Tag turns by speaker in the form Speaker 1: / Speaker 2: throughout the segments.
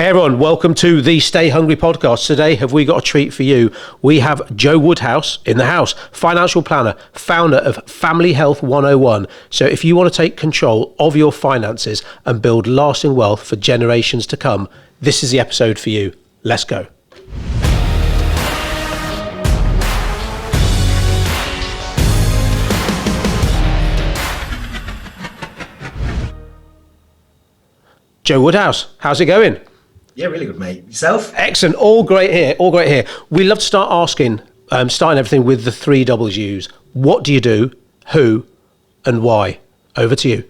Speaker 1: Hey everyone, welcome to the Stay Hungry podcast. Today, have we got a treat for you? We have Joe Woodhouse in the house, financial planner, founder of Family Health 101. So if you want to take control of your finances and build lasting wealth for generations to come, this is the episode for you. Let's go. Joe Woodhouse, how's it going?
Speaker 2: Yeah, really good, mate. Yourself?
Speaker 1: Excellent. All great here. All great here. We love to start asking, starting everything with the three W's. What do you do, who, and why? Over to you.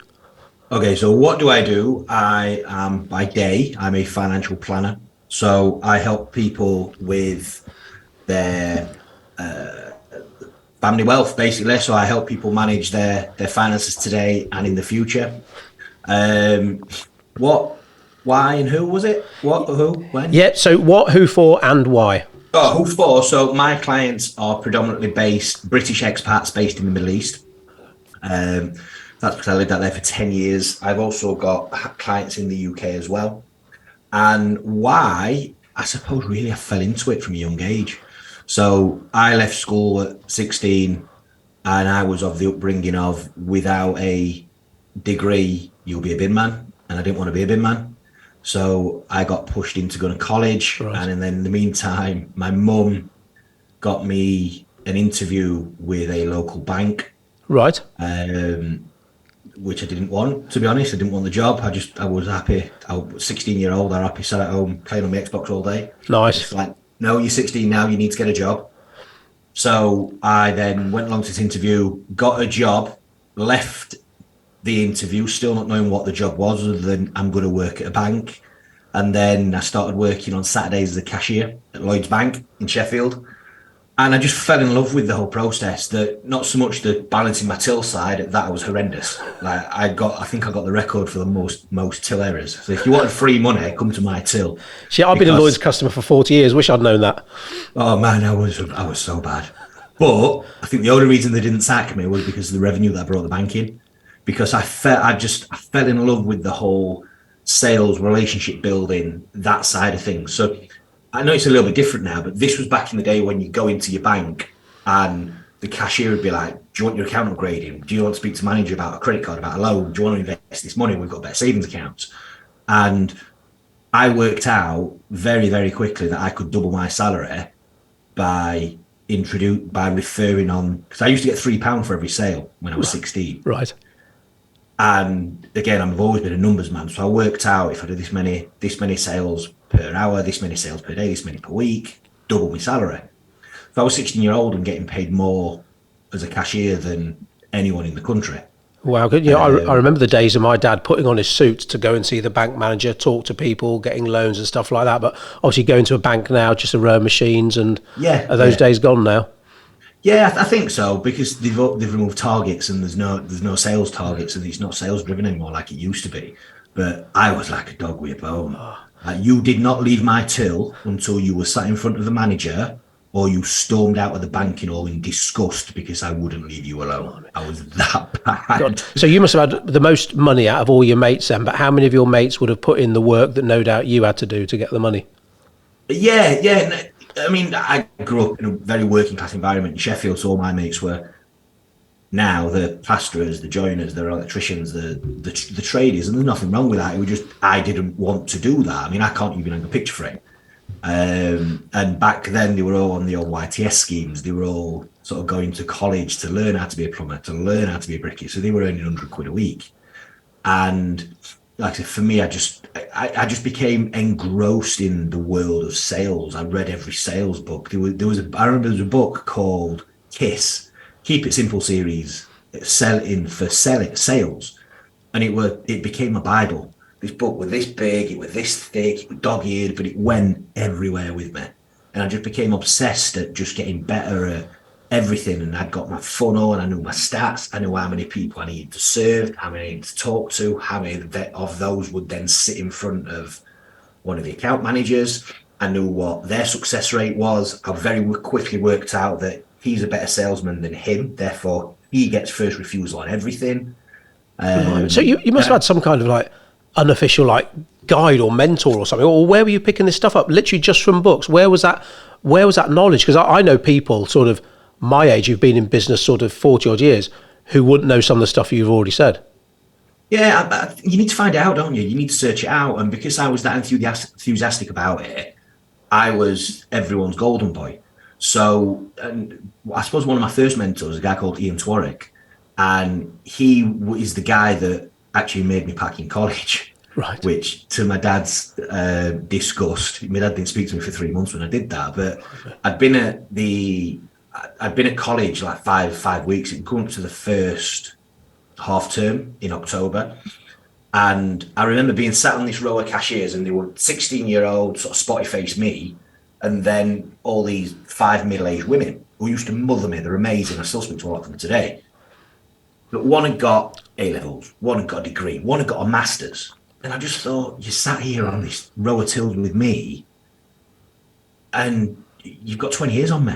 Speaker 2: Okay, so what do I do? I am, by day, I'm a financial planner. So I help people with their family wealth, basically. So I help people manage their finances today and in the future. What, why, and who was it? What, who, when?
Speaker 1: Yeah, so what, who for, and why?
Speaker 2: Oh, who for? So my clients are predominantly British expats based in the Middle East. That's because I lived out there for 10 years. I've also got clients in the UK as well. And why? I suppose really I fell into it from a young age. So I left school at 16 and I was of the upbringing of, without a degree, you'll be a bin man. And I didn't want to be a bin man. So I got pushed into going to college. Right. And then in the meantime, my mum got me an interview with a local bank.
Speaker 1: Right.
Speaker 2: Which I didn't want, to be honest. I didn't want the job. I was happy. I was 16-year-old. I'm happy, sat at home playing on my Xbox all day.
Speaker 1: Nice.
Speaker 2: It's like, no, you're 16 now. You need to get a job. So I then went along to this interview, got a job, left the interview, still not knowing what the job was, other than I'm going to work at a bank. And then I started working on Saturdays as a cashier at Lloyd's Bank in Sheffield. And I just fell in love with the whole process. That not so much the balancing my till side, that was horrendous. Like I think I got the record for the most till errors. So if you wanted free money, come to my till.
Speaker 1: See, I've been a Lloyd's customer for 40 years. Wish I'd known that.
Speaker 2: Oh man, I was so bad. But I think the only reason they didn't sack me was because of the revenue that I brought the bank in. Because I fell in love with the whole sales, relationship building, that side of things. So I know it's a little bit different now, but this was back in the day when you go into your bank and the cashier would be like, do you want your account upgrading? Do you want to speak to the manager about a credit card, about a loan? Do you want to invest this money? We've got better savings accounts. And I worked out very, very quickly that I could double my salary by referring on, because I used to get £3 for every sale when I was 16.
Speaker 1: Right.
Speaker 2: And again, I've always been a numbers man. So I worked out if I do this many sales per hour, this many sales per day, this many per week, double my salary. If I was 16-year-old and getting paid more as a cashier than anyone in the country.
Speaker 1: Wow, good. Yeah, I remember the days of my dad putting on his suit to go and see the bank manager, talk to people, getting loans and stuff like that. But obviously going to a bank now, just a row of machines, and are those days gone now?
Speaker 2: Yeah, I think so, because they've removed targets and there's no sales targets and it's not sales driven anymore like it used to be. But I was like a dog with a bone. You did not leave my till until you were sat in front of the manager or you stormed out of the banking hall in disgust because I wouldn't leave you alone. I was that bad. God.
Speaker 1: So you must have had the most money out of all your mates then, but how many of your mates would have put in the work that no doubt you had to do to get the money?
Speaker 2: Yeah. I mean, I grew up in a very working class environment in Sheffield, so all my mates were now the plasterers, the joiners, the electricians, the traders, and there's nothing wrong with that. It was just I didn't want to do that. I mean, I can't even hang a picture frame. And back then, they were all on the old YTS schemes. They were all sort of going to college to learn how to be a plumber, to learn how to be a brickie. So they were earning £100 a week. And like I said, for me, I just became engrossed in the world of sales. I read every sales book. I remember there was a book called KISS, Keep It Simple series, sales, and it became a Bible. This book was this big, it was this thick, it was dog-eared, but it went everywhere with me, and I just became obsessed at just getting better at everything. And I'd got my funnel and I knew my stats. I knew how many people I needed to serve, how many I needed to talk to, how many of those would then sit in front of one of the account managers. I knew what their success rate was. I very quickly worked out that he's a better salesman than him. Therefore, he gets first refusal on everything.
Speaker 1: So you must have had some kind of like unofficial like guide or mentor or something? Or where were you picking this stuff up? Literally just from books. Where was that knowledge? Because I know people sort of my age who've been in business sort of 40 odd years who wouldn't know some of the stuff you've already said.
Speaker 2: Yeah, you need to find it out, don't you? You need to search it out. And because I was that enthusiastic about it, I was everyone's golden boy. So, and I suppose one of my first mentors, a guy called Ian Twarwick, and he is the guy that actually made me pack in college.
Speaker 1: Right.
Speaker 2: Which, to my dad's disgust, my dad didn't speak to me for 3 months when I did that. But I'd been at college like five weeks. It come up to the first half term in October, and I remember being sat on this row of cashiers, and they were 16-year-old sort of spotty faced me, and then all these 5 middle-aged women who used to mother me. They're amazing. I still speak to a lot of them today. But one had got A-levels, one had got a degree, one had got a master's. And I just thought, you sat here on this row of tills with me, and you've got 20 years on me.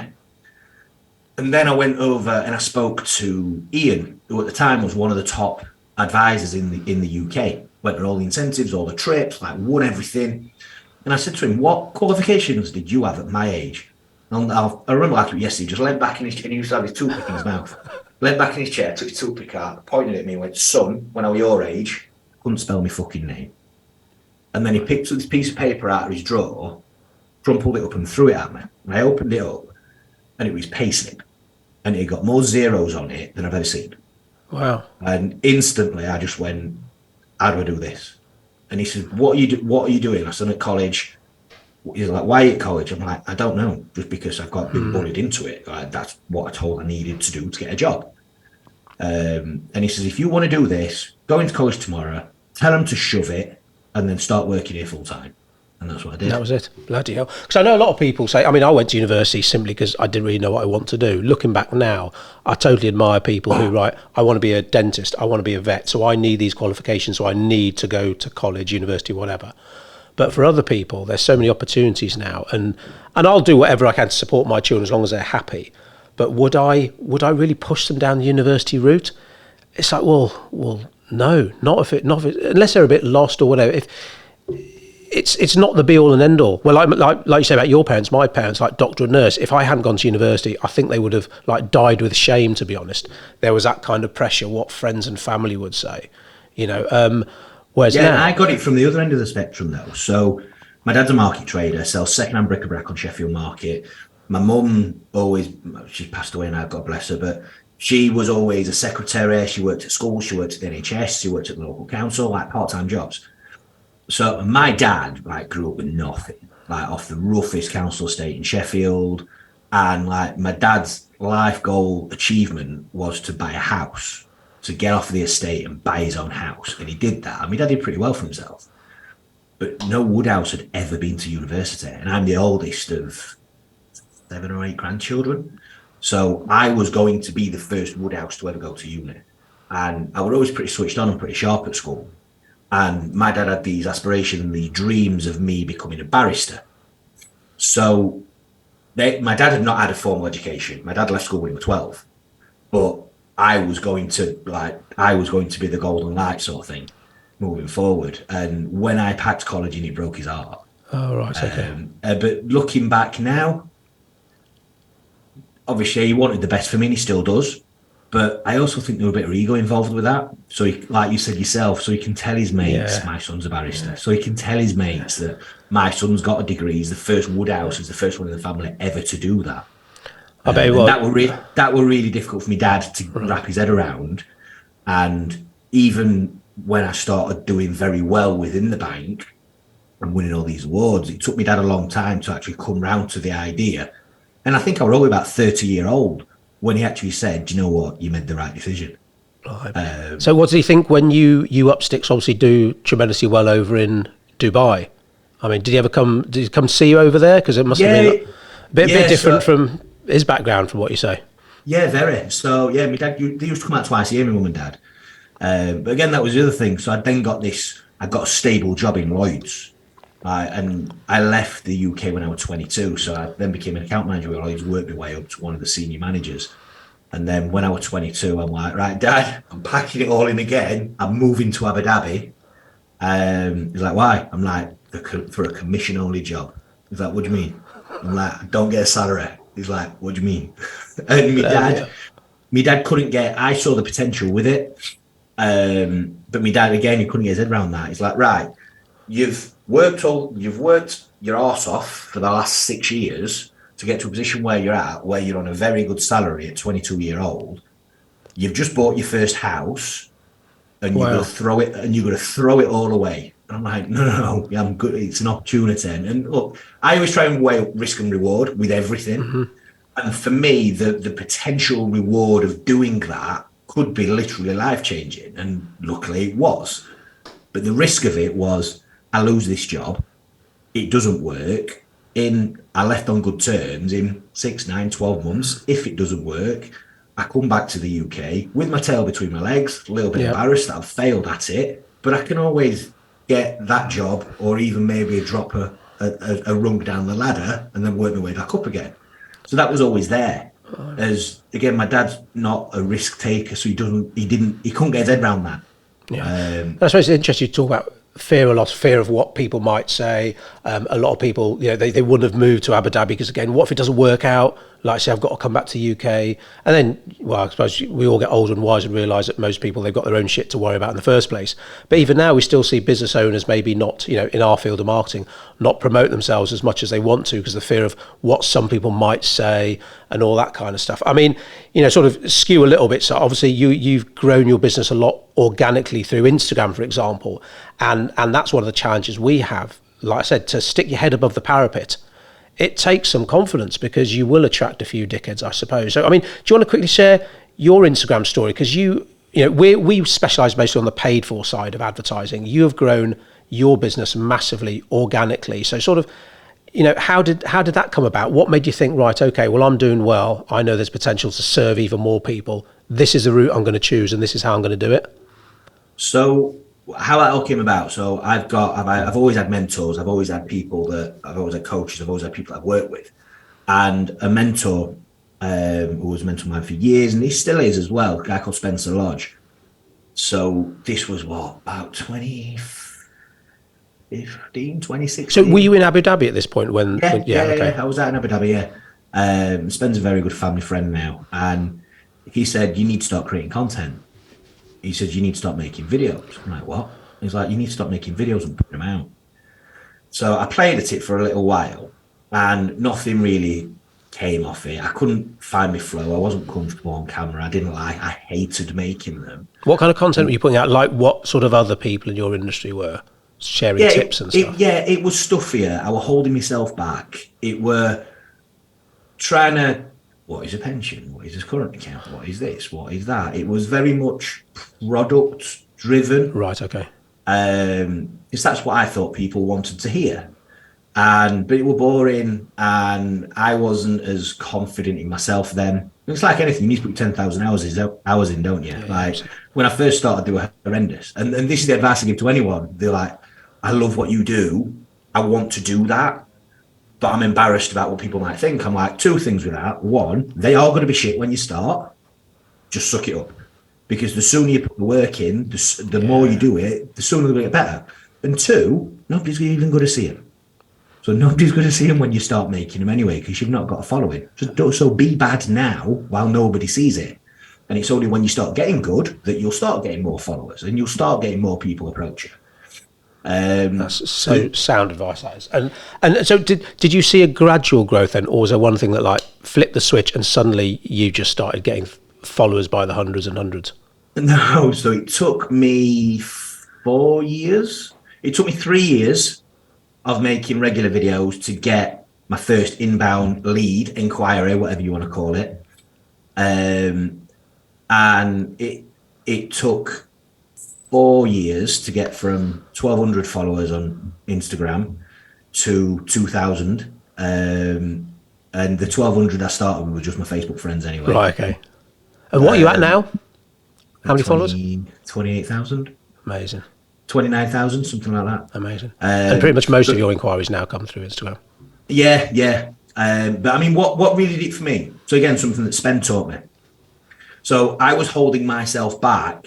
Speaker 2: And then I went over and I spoke to Ian, who at the time was one of the top advisors in the UK. Went on all the incentives, all the trips, like won everything. And I said to him, what qualifications did you have at my age? And I remember like yesterday, he just leaned back in his chair, and he used to have his toothpick in his mouth. Leaned back in his chair, took his toothpick out, pointed at me and went, son, when I was your age, couldn't spell my fucking name. And then he picked up this piece of paper out of his drawer, crumpled it up and threw it at me. And I opened it up, and it was payslip. And it got more zeros on it than I've ever seen.
Speaker 1: Wow.
Speaker 2: And instantly I just went, how do I do this? And he said, what are you doing? I said, at college. He's like, why are you at college? I'm like, I don't know, just because I've got been bullied into it. Like, that's what I told I needed to do to get a job. And he says, if you want to do this, go into college tomorrow, tell them to shove it, and then start working here full time. And that's what I did.
Speaker 1: That was it. Bloody hell. Because I know a lot of people say, I mean, I went to university simply because I didn't really know what I want to do. Looking back now, I totally admire people who, right, I want to be a dentist, I want to be a vet, so I need these qualifications, so I need to go to college, university, whatever. But for other people, there's so many opportunities now, and I'll do whatever I can to support my children as long as they're happy. But would I really push them down the university route? It's like, well, no, not if it, unless they're a bit lost or whatever. If it's not the be all and end all. Well, like you say about your parents, my parents, like doctor and nurse. If I hadn't gone to university, I think they would have like died with shame. To be honest, there was that kind of pressure, what friends and family would say, you know. Whereas now,
Speaker 2: I got it from the other end of the spectrum though. So my dad's a market trader, sells second-hand bric-a-brac on Sheffield Market. My mum she passed away now, God bless her, but she was always a secretary. She worked at school, she worked at the NHS, she worked at the local council, like part-time jobs. So my dad like grew up with nothing, like off the roughest council estate in Sheffield. And like my dad's life goal achievement was to buy a house, to get off the estate and buy his own house. And he did that. I mean, dad did pretty well for himself. But no Woodhouse had ever been to university. And I'm the oldest of 7 or 8 grandchildren. So I was going to be the first Woodhouse to ever go to uni. And I was always pretty switched on and pretty sharp at school. And my dad had these aspirations, these dreams of me becoming a barrister. So my dad had not had a formal education. My dad left school when he was 12. But I was going to be the golden light sort of thing moving forward. And when I packed college in, it broke his heart.
Speaker 1: Oh, right, okay.
Speaker 2: But looking back now, obviously he wanted the best for me and he still does. But I also think there was a bit of ego involved with that. So he, like you said yourself, so he can tell his mates, my son's a barrister. Yeah. So he can tell his mates that my son's got a degree. He's the first Woodhouse, he's the first one in the family ever to do that.
Speaker 1: I bet it was.
Speaker 2: That were really difficult for me dad to wrap his head around. And even when I started doing very well within the bank and winning all these awards, it took me dad a long time to actually come round to the idea. And I think I was only about 30-year-old when he actually said, do you know what, you made the right decision.
Speaker 1: So what did he think when you up sticks obviously do tremendously well over in Dubai? I mean, did he come see you over there? Because it must have been a bit different from his background, from what you say.
Speaker 2: Yeah, very. So yeah, my dad, they used to come out twice a year, my mum and dad. But again, that was the other thing. So I then got a stable job in Lloyd's. And I left the UK when I was 22. So I then became an account manager at Lloyd's, worked my way up to one of the senior managers. And then when I was 22, I'm like, right, Dad, I'm packing it all in again. I'm moving to Abu Dhabi. He's like, why? I'm like, for a commission only job. He's like, what do you mean? I'm like, I don't get a salary. He's like, what do you mean? And my dad couldn't get, I saw the potential with it. But my dad, again, he couldn't get his head around that. He's like, right, you've worked your arse off for the last 6 years to get to a position where you're at, where you're on a very good salary at 22-year-old. You've just bought your first house, and you're going to throw it, and you're going to throw it all away. And I'm like, no, yeah, I'm good. It's an opportunity. And look, I always try and weigh risk and reward with everything. Mm-hmm. And for me, the potential reward of doing that could be literally life-changing. And luckily it was. But the risk of it was, I lose this job. It doesn't work. I left on good terms in 6, 9, 12 months. If it doesn't work, I come back to the UK with my tail between my legs, a little bit embarrassed that I've failed at it, but I can always get that job, or even maybe drop a rung down the ladder and then work my way back up again. So that was always there. As again, my dad's not a risk taker, so he couldn't get his head around that.
Speaker 1: Yeah, I suppose it's interesting to talk about fear of loss, fear of what people might say. A lot of people, they wouldn't have moved to Abu Dhabi because, again, what if it doesn't work out? Like I say, I've got to come back to the UK. And then, well, I suppose we all get older and wise and realise that most people, they've got their own shit to worry about in the first place. But even now, we still see business owners maybe not, in our field of marketing, not promote themselves as much as they want to because of the fear of what some people might say and all that kind of stuff. I mean, sort of skew a little bit. So obviously you've grown your business a lot organically through Instagram, for example. And that's one of the challenges we have. Like I said, to stick your head above the parapet, it takes some confidence because you will attract a few dickheads, I suppose. So, I mean, do you want to quickly share your Instagram story? Because we specialise mostly on the paid for side of advertising. You have grown your business massively organically. So sort of, how did that come about? What made you think, right, okay, well, I'm doing well. I know there's potential to serve even more people. This is the route I'm going to choose and this is how I'm going to do it.
Speaker 2: So how that all came about. So I've always had mentors. I've always had coaches. I've always had people I've worked with, and a mentor who was a mentor of mine for years, and he still is as well. A guy called Spencer Lodge. So this was about 2015, 2016.
Speaker 1: So were you in Abu Dhabi at this point?
Speaker 2: Yeah, I was out in Abu Dhabi. Yeah, Spencer's a very good family friend now, and he said you need to start creating content. He said, you need to start making videos. I'm like, what? He's like, you need to start making videos and putting them out. So I played at it for a little while and nothing really came off it. I couldn't find my flow. I wasn't comfortable on camera. I hated making them.
Speaker 1: What kind of content were you putting out? Like what sort of other people in your industry were sharing tips and stuff?
Speaker 2: It was stuffier. I was holding myself back. It were trying to, what is a pension? What is his current account? What is this? What is that? It was very much product driven.
Speaker 1: Right, okay.
Speaker 2: Because that's what I thought people wanted to hear. But it was boring and I wasn't as confident in myself then. It's like anything, you need to put 10,000 hours in, don't you? Yeah, when I first started, they were horrendous. And this is the advice I give to anyone. They're like, I love what you do. I want to do that. But I'm embarrassed about what people might think. I'm like, two things with that. One, they are going to be shit when you start. Just suck it up. Because the sooner you put the work in, the more you do it, the sooner they'll get better. And two, nobody's even going to see them. So nobody's going to see them when you start making them anyway, because you've not got a following. So be bad now while nobody sees it. And it's only when you start getting good that you'll start getting more followers and you'll start getting more people approach you.
Speaker 1: That's so sound advice, that is. And so did you see a gradual growth then, or was there one thing that like flipped the switch and suddenly you just started getting followers by the hundreds and hundreds?
Speaker 2: No, so it took me 4 years. It took me 3 years of making regular videos to get my first inbound lead, inquiry, whatever you want to call it. And it took 4 years to get from 1,200 followers on Instagram to 2,000. And the 1,200 I started with were just my Facebook friends anyway.
Speaker 1: Right, okay. And what are you at now? How many followers?
Speaker 2: 28,000.
Speaker 1: Amazing.
Speaker 2: 29,000, something like that.
Speaker 1: Amazing. And pretty much most of your inquiries now come through Instagram.
Speaker 2: Yeah. But I mean, what really did it for me? So again, something that Spen taught me. So I was holding myself back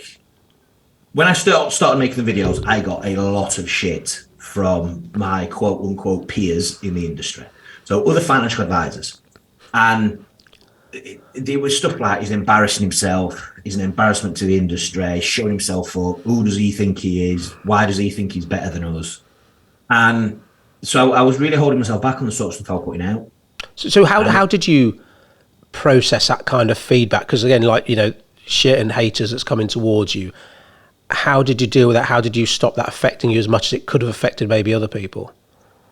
Speaker 2: when I started making the videos, I got a lot of shit from my quote unquote peers in the industry. So other financial advisors. And there was stuff like he's embarrassing himself, he's an embarrassment to the industry, showing himself up, who does he think he is, why does he think he's better than us? And so I was really holding myself back on the sort of stuff I was putting out.
Speaker 1: So how did you process that kind of feedback? Because again, like, shit and haters that's coming towards you, how did you deal with that? How did you stop that affecting you as much as it could have affected maybe other people?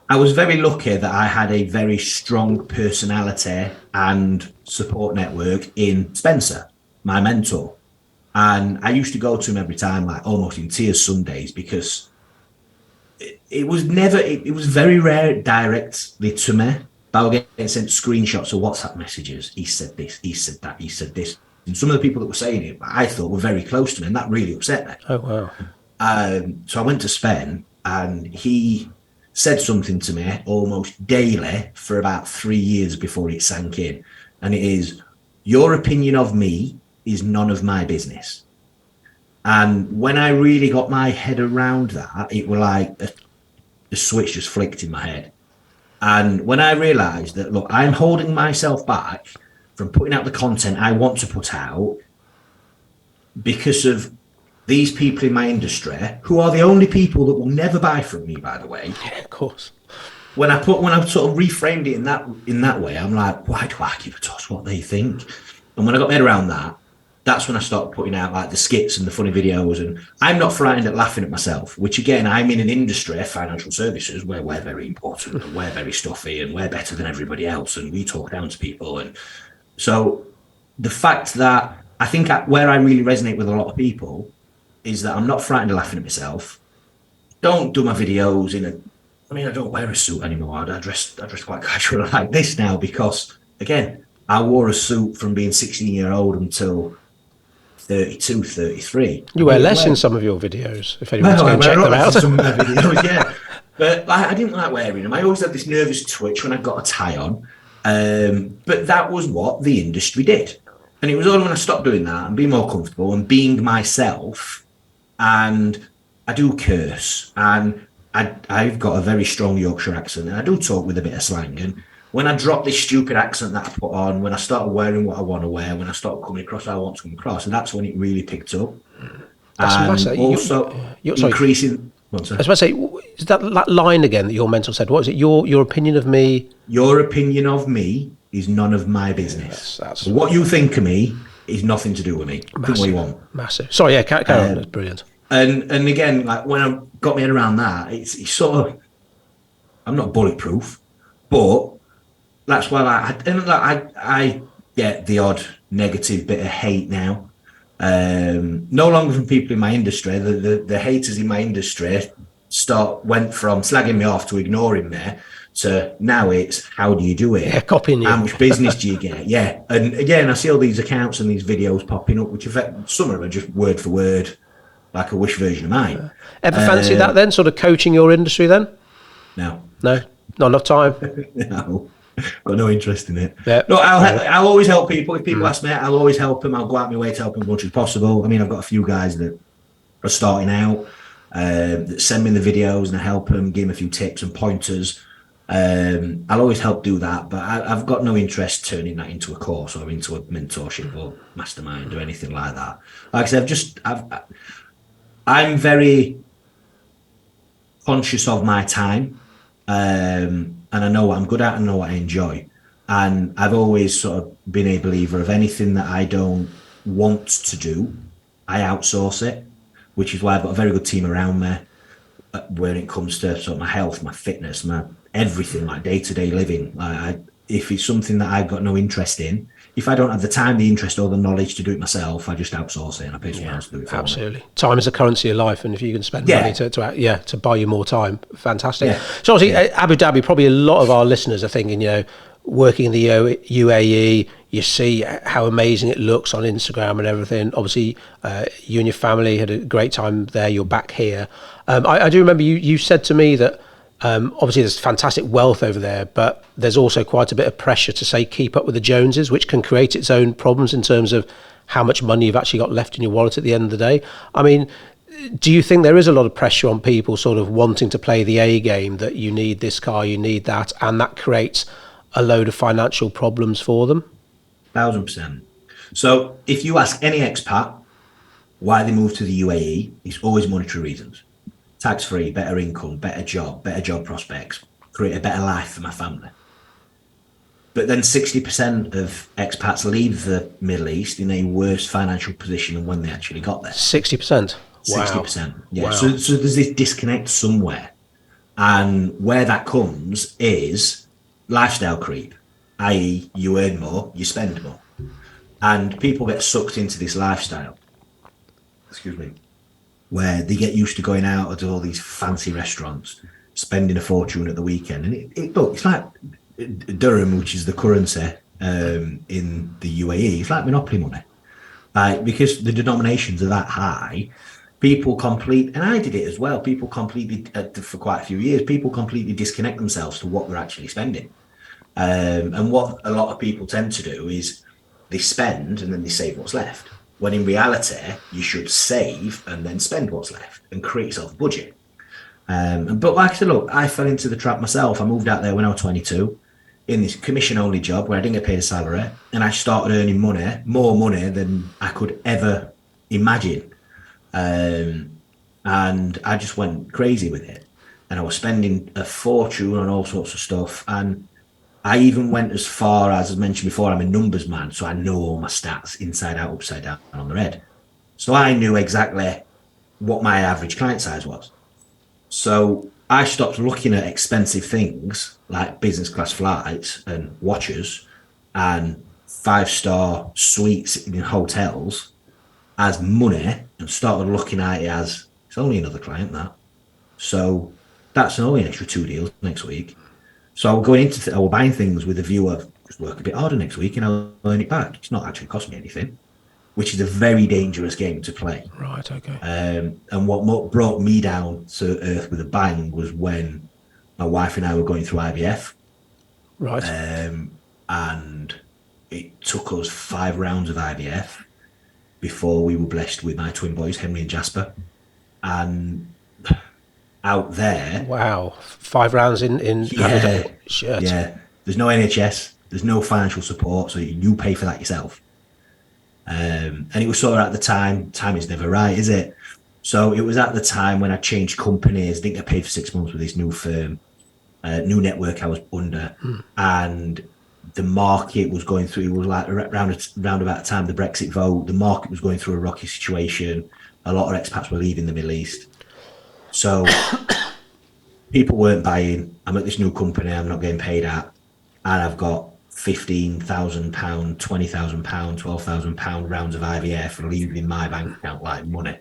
Speaker 2: I was very lucky that I had a very strong personality and support network in Spencer, my mentor. And I used to go to him every time, like almost in tears some days, because it was very rare directly to me. But I was getting sent screenshots of WhatsApp messages. He said this, he said that, he said this. And some of the people that were saying it, I thought were very close to me, and that really upset me.
Speaker 1: Oh, wow.
Speaker 2: So I went to Spen, and he said something to me almost daily for about 3 years before it sank in. And it is, your opinion of me is none of my business. And when I really got my head around that, it was like the switch just flicked in my head. And when I realized that, look, I'm holding myself back from putting out the content I want to put out because of these people in my industry, who are the only people that will never buy from me, by the way.
Speaker 1: Yeah, of course.
Speaker 2: When I sort of reframed it in that way, I'm like, why do I give a toss what they think? And when I got my head around that, that's when I started putting out like the skits and the funny videos. And I'm not frightened at laughing at myself, which again, I'm in an industry, financial services, where we're very important and we're very stuffy and we're better than everybody else and we talk down to people. And so the fact that I think where I really resonate with a lot of people is that I'm not frightened of laughing at myself. Don't do my videos I don't wear a suit anymore. I dress quite casual like this now because, again, I wore a suit from being 16-year-old until 32, 33.
Speaker 1: You wear less in some of your videos, if anyone's going to check them out.
Speaker 2: Some of my videos, yeah. But I didn't like wearing them. I always had this nervous twitch when I got a tie on. But that was what the industry did. And it was only when I stopped doing that and being more comfortable and being myself, and I do curse, and I've got a very strong Yorkshire accent, and I do talk with a bit of slang. And when I dropped this stupid accent that I put on, when I started wearing what I want to wear, when I started coming across how I want to come across, and that's when it really picked up.
Speaker 1: That's
Speaker 2: and
Speaker 1: massive.
Speaker 2: Also increasing.
Speaker 1: I was about to say, is that line again that your mentor said? What is it? Your opinion of me? Your
Speaker 2: opinion of me is none of my business. That's what you think of me is nothing to do with me.
Speaker 1: Massive,
Speaker 2: think what you want.
Speaker 1: Massive. Sorry, yeah, carry on. That's brilliant.
Speaker 2: And again, like when I got my head around that, it's sort of, I'm not bulletproof, but that's why I get the odd negative bit of hate now. No longer from people in my industry. The haters in my industry went from slagging me off to ignoring me to now it's how do you do it?
Speaker 1: Yeah, copying you.
Speaker 2: How much business do you get? Yeah. And again, I see all these accounts and these videos popping up, which affect some of them are just word for word, like a wish version of mine.
Speaker 1: Ever fancy that then, sort of coaching your industry then?
Speaker 2: No,
Speaker 1: not enough time.
Speaker 2: No, got no interest in it.
Speaker 1: Yeah.
Speaker 2: No, I'll always help people. If people ask me, I'll always help them. I'll go out my way to help them as much as possible. I mean, I've got a few guys that are starting out that send me the videos and I help them, give them a few tips and pointers. I'll always help do that, but I've got no interest turning that into a course or into a mentorship or mastermind or anything like that. Like I said, I'm very conscious of my time, and I know what I'm good at and know what I enjoy. And I've always sort of been a believer of anything that I don't want to do, I outsource it, which is why I've got a very good team around me where it comes to sort of my health, my fitness, my everything, like day-to-day living. If it's something that I've got no interest in, if I don't have the time, the interest, or the knowledge to do it myself, I just outsource it and I pay someone else to do it for
Speaker 1: absolutely.
Speaker 2: me.
Speaker 1: Time is a currency of life, and if you can spend money to buy you more time, fantastic.
Speaker 2: Yeah.
Speaker 1: So obviously, Abu Dhabi, probably a lot of our listeners are thinking, working in the UAE, you see how amazing it looks on Instagram and everything. Obviously, you and your family had a great time there. You're back here. I do remember you said to me that obviously there's fantastic wealth over there, but there's also quite a bit of pressure to say keep up with the Joneses, which can create its own problems in terms of how much money you've actually got left in your wallet at the end of the day. I mean, do you think there is a lot of pressure on people sort of wanting to play the A game, that you need this car, you need that, and that creates a load of financial problems for them?
Speaker 2: 1,000%. So if you ask any expat why they move to the UAE, it's always monetary reasons. Tax-free, better income, better job prospects, create a better life for my family. But then 60% of expats leave the Middle East in a worse financial position than when they actually got there.
Speaker 1: 60%? Wow.
Speaker 2: 60%. Yeah.
Speaker 1: Wow.
Speaker 2: So there's this disconnect somewhere. And where that comes is lifestyle creep, i.e. you earn more, you spend more. And people get sucked into this lifestyle, where they get used to going out to all these fancy restaurants, spending a fortune at the weekend. And look, it's like dirham, which is the currency in the UAE. It's like monopoly money. Because the denominations are that high, and I did it as well, people completely, for quite a few years, people completely disconnect themselves to what they're actually spending. And what a lot of people tend to do is they spend and then they save what's left. When in reality, you should save and then spend what's left and create yourself a budget. But like I said, look, I fell into the trap myself. I moved out there when I was 22 in this commission-only job where I didn't get paid a salary, and I started earning more money than I could ever imagine. And I just went crazy with it. And I was spending a fortune on all sorts of stuff. And I even went as far as mentioned before, I'm a numbers man, so I know all my stats inside out, upside down, and on the red. So I knew exactly what my average client size was. So I stopped looking at expensive things like business class flights and watches and 5-star suites in hotels as money, and started looking at it as, it's only another client, that. So that's only an extra 2 deals next week. So I was buying things with a view of just work a bit harder next week and I'll earn it back. It's not actually cost me anything, which is a very dangerous game to play.
Speaker 1: Right, okay.
Speaker 2: And what brought me down to earth with a bang was when my wife and I were going through IVF.
Speaker 1: Right.
Speaker 2: And it took us 5 rounds of IVF before we were blessed with my twin boys, Henry and Jasper. And out there... Wow.
Speaker 1: 5 rounds in Canada. Shit.
Speaker 2: Yeah. There's no NHS. There's no financial support, so you pay for that yourself. And it was sort of at the time is never right, is it? So it was at the time when I changed companies, didn't get paid for 6 months with this new firm, new network I was under, and the market was going through, it was like around about the time of the Brexit vote, the market was going through a rocky situation. A lot of expats were leaving the Middle East. So people weren't buying. I'm at this new company I'm not getting paid at, and I've got £15,000, £20,000, £12,000 rounds of IVF leaving my bank account like money.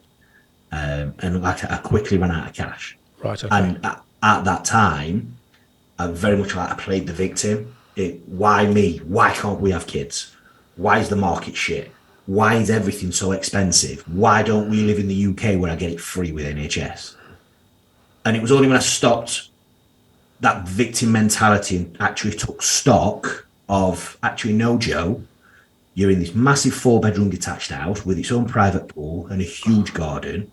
Speaker 2: And like I quickly ran out of cash.
Speaker 1: Right. Okay.
Speaker 2: And at that time, I very much like I played the victim. Why me? Why can't we have kids? Why is the market shit? Why is everything so expensive? Why don't we live in the UK where I get it free with NHS? And it was only when I stopped that victim mentality and actually took stock of, actually, no, Joe, you're in this massive 4-bedroom detached house with its own private pool and a huge garden.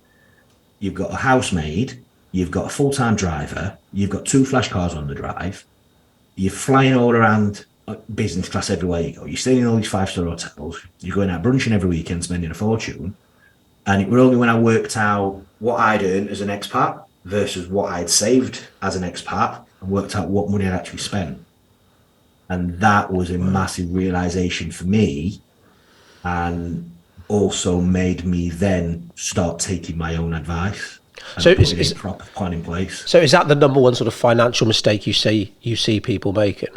Speaker 2: You've got a housemaid, you've got a full-time driver, you've got 2 flash cars on the drive, you're flying all around business class everywhere you go, you're staying in all these 5-star hotels, you're going out brunching every weekend, spending a fortune. And it was only when I worked out what I'd earned as an expat versus what I'd saved as an expat and worked out what money I'd actually spent. And that was a massive realization for me, and also made me then start taking my own advice and putting a proper plan in place.
Speaker 1: So is that the number one sort of financial mistake you see people making?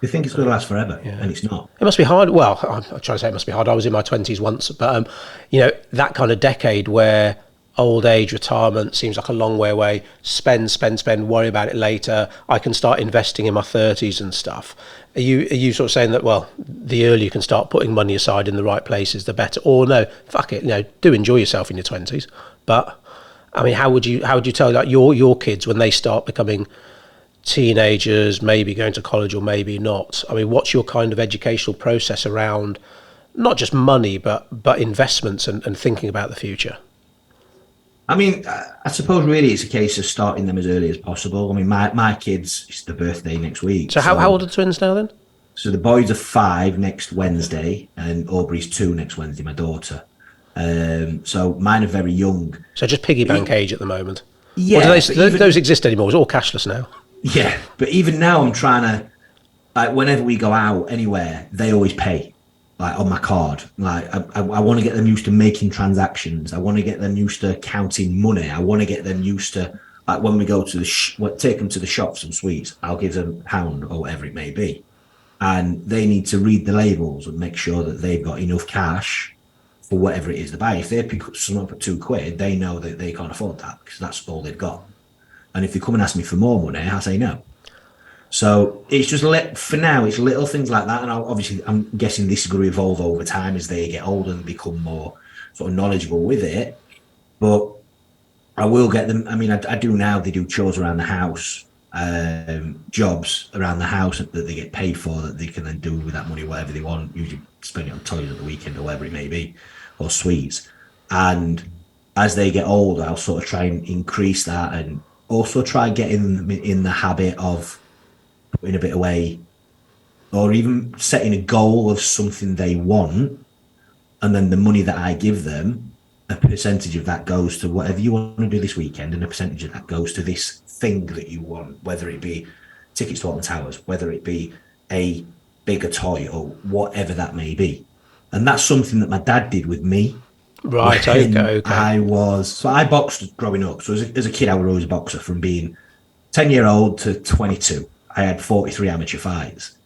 Speaker 2: They think it's going to last forever, and it's not.
Speaker 1: It must be hard. Well, I'm trying to say it must be hard. I was in my 20s once, but that kind of decade where old age retirement seems like a long way away. Spend, worry about it later. I can start investing in my 30s and stuff. Are you sort of saying that, well, the earlier you can start putting money aside in the right places, the better? Or no, fuck it, do enjoy yourself in your 20s. But I mean, how would you tell like your kids when they start becoming teenagers, maybe going to college or maybe not? I mean, what's your kind of educational process around not just money, but investments and thinking about the future?
Speaker 2: I mean, I suppose really it's a case of starting them as early as possible. I mean, my kids, it's the birthday next week.
Speaker 1: So how old are the twins now then?
Speaker 2: So the boys are 5 next Wednesday, and Aubrey's 2 next Wednesday, my daughter. So mine are very young.
Speaker 1: So just piggy bank age at the moment.
Speaker 2: Yeah,
Speaker 1: Or do
Speaker 2: but even,
Speaker 1: those exist anymore? It's all cashless now.
Speaker 2: yeah, but even now I'm trying to, like, whenever we go out anywhere, they always pay, like, on my card. Like, I want to get them used to making transactions. I want to get them used to counting money. I want to get them used to, like, when we go to take them to the shops and sweets, I'll give them £1 or whatever it may be. And they need to read the labels and make sure that they've got enough cash for whatever it is they buy. If they pick something up at £2, they know that they can't afford that because that's all they've got. And if they come and ask me for more money, I say no. So it's just, for now, it's little things like that. And obviously, I'm guessing this is going to evolve over time as they get older and become more sort of knowledgeable with it. But I will get them. I mean, I do now. They do chores around the house, jobs around the house that they get paid for, that they can then do with that money whatever they want, usually spend it on toys at the weekend or whatever it may be, or sweets. And as they get older, I'll sort of try and increase that, and also try getting them in the habit of putting a bit away, or even setting a goal of something they want, and then the money that I give them, a percentage of that goes to whatever you want to do this weekend, and a percentage of that goes to this thing that you want, whether it be tickets to Alton Towers, whether it be a bigger toy, or whatever that may be. And that's something that my dad did with me.
Speaker 1: Right, okay.
Speaker 2: I boxed growing up. So as a kid, I was always a boxer from being 10-year-old to 22. I had 43 amateur fights.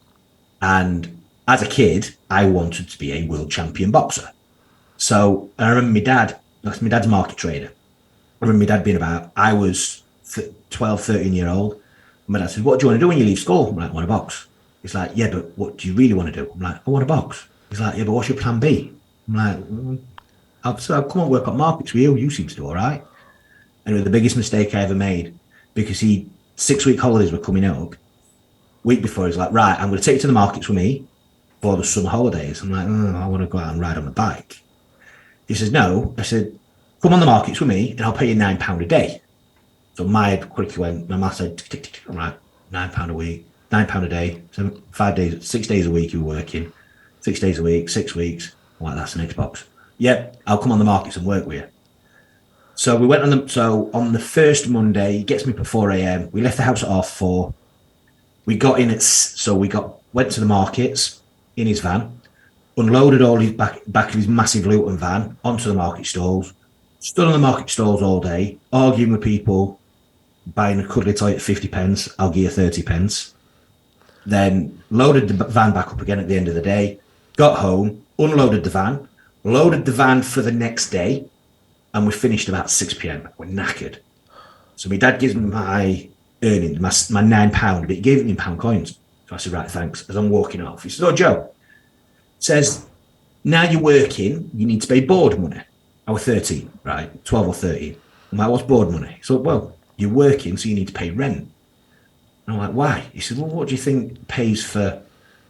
Speaker 2: And as a kid, I wanted to be a world champion boxer. So I remember my dad's a market trader. I remember my dad being I was 12, 13-year-old. My dad said, "What do you want to do when you leave school?" I'm like, "I want to box." He's like, "Yeah, but what do you really want to do?" I'm like, "I want to box." He's like, "Yeah, but what's your plan B?" I'm like, I'll come and work at markets with you. You seem to do all right. And it was the biggest mistake I ever made, because 6-week holidays were coming up. Week before, he's like, "Right, I'm going to take you to the markets with me for the summer holidays." I'm like, "I want to go out and ride on the bike." He says, "No." I said, "Come on the markets with me and I'll pay you £9 a day." So my head quickly went, my math said, tick, tick, tick. I'm like, £9 a week, £9 a day, 5 days, 6 days a week you were working, 6 days a week, 6 weeks. I'm like, that's an Xbox. Yep, I'll come on the markets and work with you. So we went on the first Monday, he gets me up at 4 a.m. We left the house at 4:30. We got in went to the markets in his van, unloaded all his back of his massive Luton van onto the market stalls, stood on the market stalls all day, arguing with people, buying a cuddly toy at 50p, I'll give you 30p. Then loaded the van back up again at the end of the day, got home, unloaded the van, loaded the van for the next day, and we finished about 6 p.m. We're knackered. So my dad gives me my earnings, my £9, but he gave me in pound coins. So I said, "Right, thanks." As I'm walking off, he says, "Oh, Joe," says, "now you're working, you need to pay board money." I was 13, right? 12 or 13. I'm like, "What's board money?" So, "Well, you're working, so you need to pay rent." And I'm like, "Why?" He said, "Well, what do you think pays for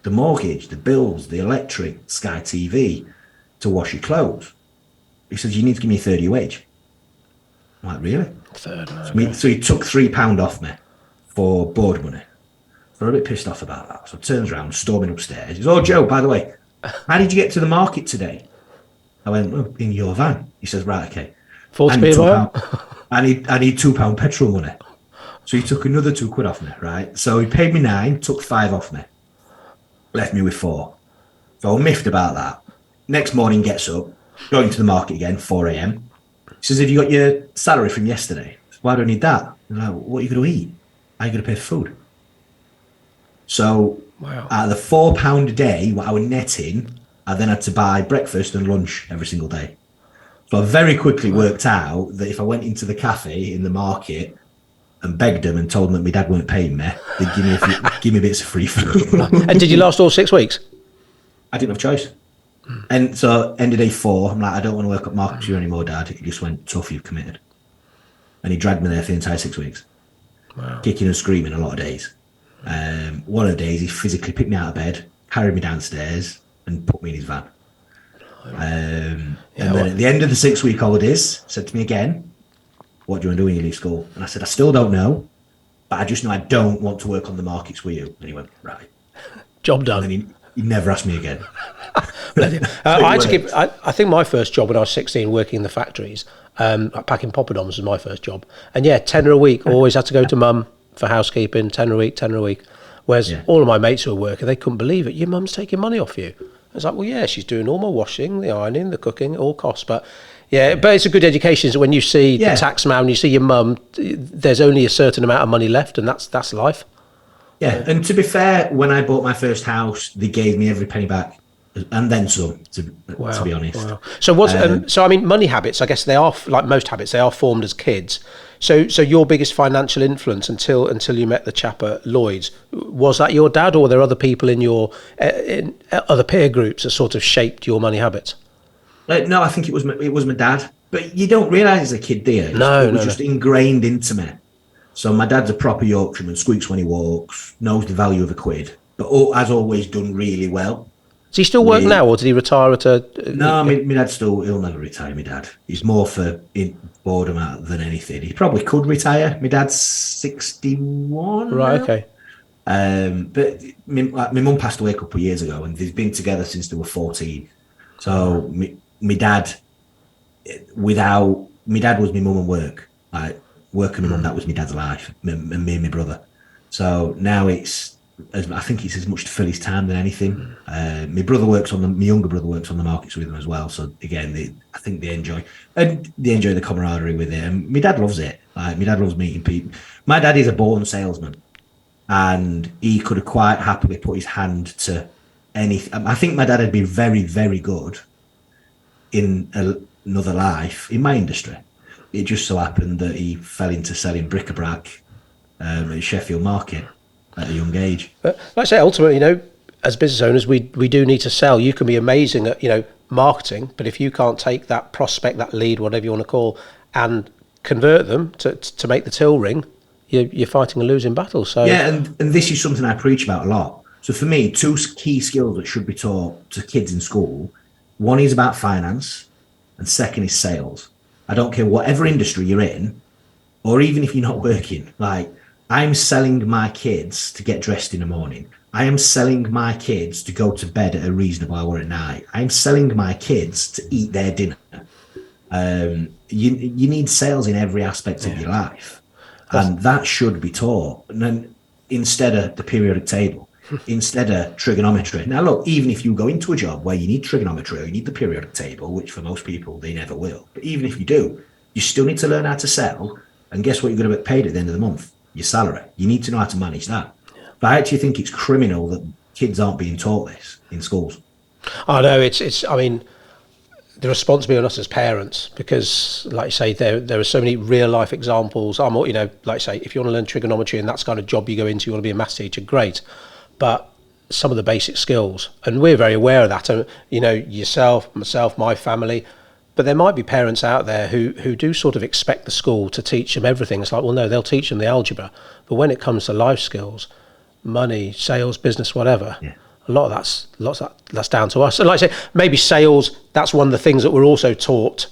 Speaker 2: the mortgage, the bills, the electric, Sky TV, to wash your clothes?" He says, "You need to give me a third of your wage." I'm like, "Really?" So he took £3 off me for board money. So I'm a bit pissed off about that. So I turns around, storming upstairs. He says, "Oh, Joe, by the way, how did you get to the market today?" I went, "Oh, in your van." He says, "Right, okay.
Speaker 1: 40p
Speaker 2: I need £2 petrol money." So he took another £2 off me, right? So he paid me 9, took 5 off me, left me with 4. So I'm miffed about that. Next morning, gets up, going to the market again, 4 a.m. He says, "Have you got your salary from yesterday?" I said, "Why do I need that?" I'm like, "What are you going to eat? How are you going to pay for food?" So out of the £4 a day, what I was netting, I then had to buy breakfast and lunch every single day. So I very quickly worked out that if I went into the cafe in the market and begged them and told them that my dad weren't paying me, they'd give me bits of free food.
Speaker 1: And did you last all 6 weeks?
Speaker 2: I didn't have a choice. And so end of day 4, I'm like, "I don't want to work at market for you anymore, Dad." He just went, "Tough, you've committed." And he dragged me there for the entire 6 weeks.
Speaker 1: Wow.
Speaker 2: Kicking and screaming a lot of days. One of the days he physically picked me out of bed, carried me downstairs and put me in his van. And then at the end of the 6-week holidays, said to me again, what do you want to do when you leave school? And I said, I still don't know, but I just know I don't want to work on the markets with you. And he went, right.
Speaker 1: Job done.
Speaker 2: And then he never asked me again.
Speaker 1: I think my first job when I was 16, working in the factories, packing poppadoms was my first job. And yeah, tenner a week. Always had to go to mum for housekeeping, tenner a week. Whereas all of my mates who were working, they couldn't believe it. Your mum's taking money off you. I was like, well, yeah, she's doing all my washing, the ironing, the cooking, all costs. But it's a good education. So when you see the tax man, you see your mum, there's only a certain amount of money left, and that's life.
Speaker 2: Yeah, and to be fair, when I bought my first house, they gave me every penny back, and then some. To be honest.
Speaker 1: Wow. So money habits. I guess they are like most habits. They are formed as kids. So your biggest financial influence until you met the chap at Lloyd's, was that your dad, or were there other people in your in other peer groups that sort of shaped your money habits?
Speaker 2: No, I think it was my dad. But you don't realise as a kid, do you? It was just ingrained into me. So my dad's a proper Yorkshireman, squeaks when he walks, knows the value of a quid, but has always done really well.
Speaker 1: Does he still work now, or did he retire at a...
Speaker 2: No, my dad he'll never retire, my dad. He's more for boredom than anything. He probably could retire. My dad's 61
Speaker 1: Right,
Speaker 2: now.
Speaker 1: okay.
Speaker 2: But my mum passed away a couple of years ago, and they've been together since they were 14. So my dad was my mum and work. Like, work and my mum, that was my dad's life, and me and my brother. So now I think it's as much to fill his time than anything. My younger brother works on the markets with him as well. So again, I think they enjoy the camaraderie with it. And my dad loves it. Like, my dad loves meeting people. My dad is a born salesman, and he could have quite happily put his hand to anything. I think my dad had been very, very good in another life in my industry. It just so happened that he fell into selling bric-a-brac at Sheffield Market at a young age. But
Speaker 1: like I say, ultimately, as business owners, we do need to sell. You can be amazing at, marketing, but if you can't take that prospect, that lead, whatever you want to call, and convert them to make the till ring, you're fighting a losing battle. So
Speaker 2: yeah, and this is something I preach about a lot. So for me, two key skills that should be taught to kids in school. One is about finance, and second is sales. I don't care whatever industry you're in, or even if you're not working. Like, I'm selling my kids to get dressed in the morning. I am selling my kids to go to bed at a reasonable hour at night. I'm selling my kids to eat their dinner. You need sales in every aspect of your life, and that should be taught. And then instead of the periodic table, instead of trigonometry. Now, look, even if you go into a job where you need trigonometry or you need the periodic table, which for most people they never will, but even if you do, you still need to learn how to sell. And guess what? You're going to get paid at the end of the month. Your salary. You need to know how to manage that. But I actually think it's criminal that kids aren't being taught this in schools.
Speaker 1: I know it's. I mean, the responsibility on us as parents, because, like you say, there are so many real life examples. Like I say, if you want to learn trigonometry and that's kind of job you go into, you want to be a maths teacher, great. But some of the basic skills, and we're very aware of that. Yourself, myself, my family. But there might be parents out there who do sort of expect the school to teach them everything. It's like, well, no, they'll teach them the algebra. But when it comes to life skills, money, sales, business, whatever, a lot of that's down to us. And like I say, maybe sales, that's one of the things that we're also taught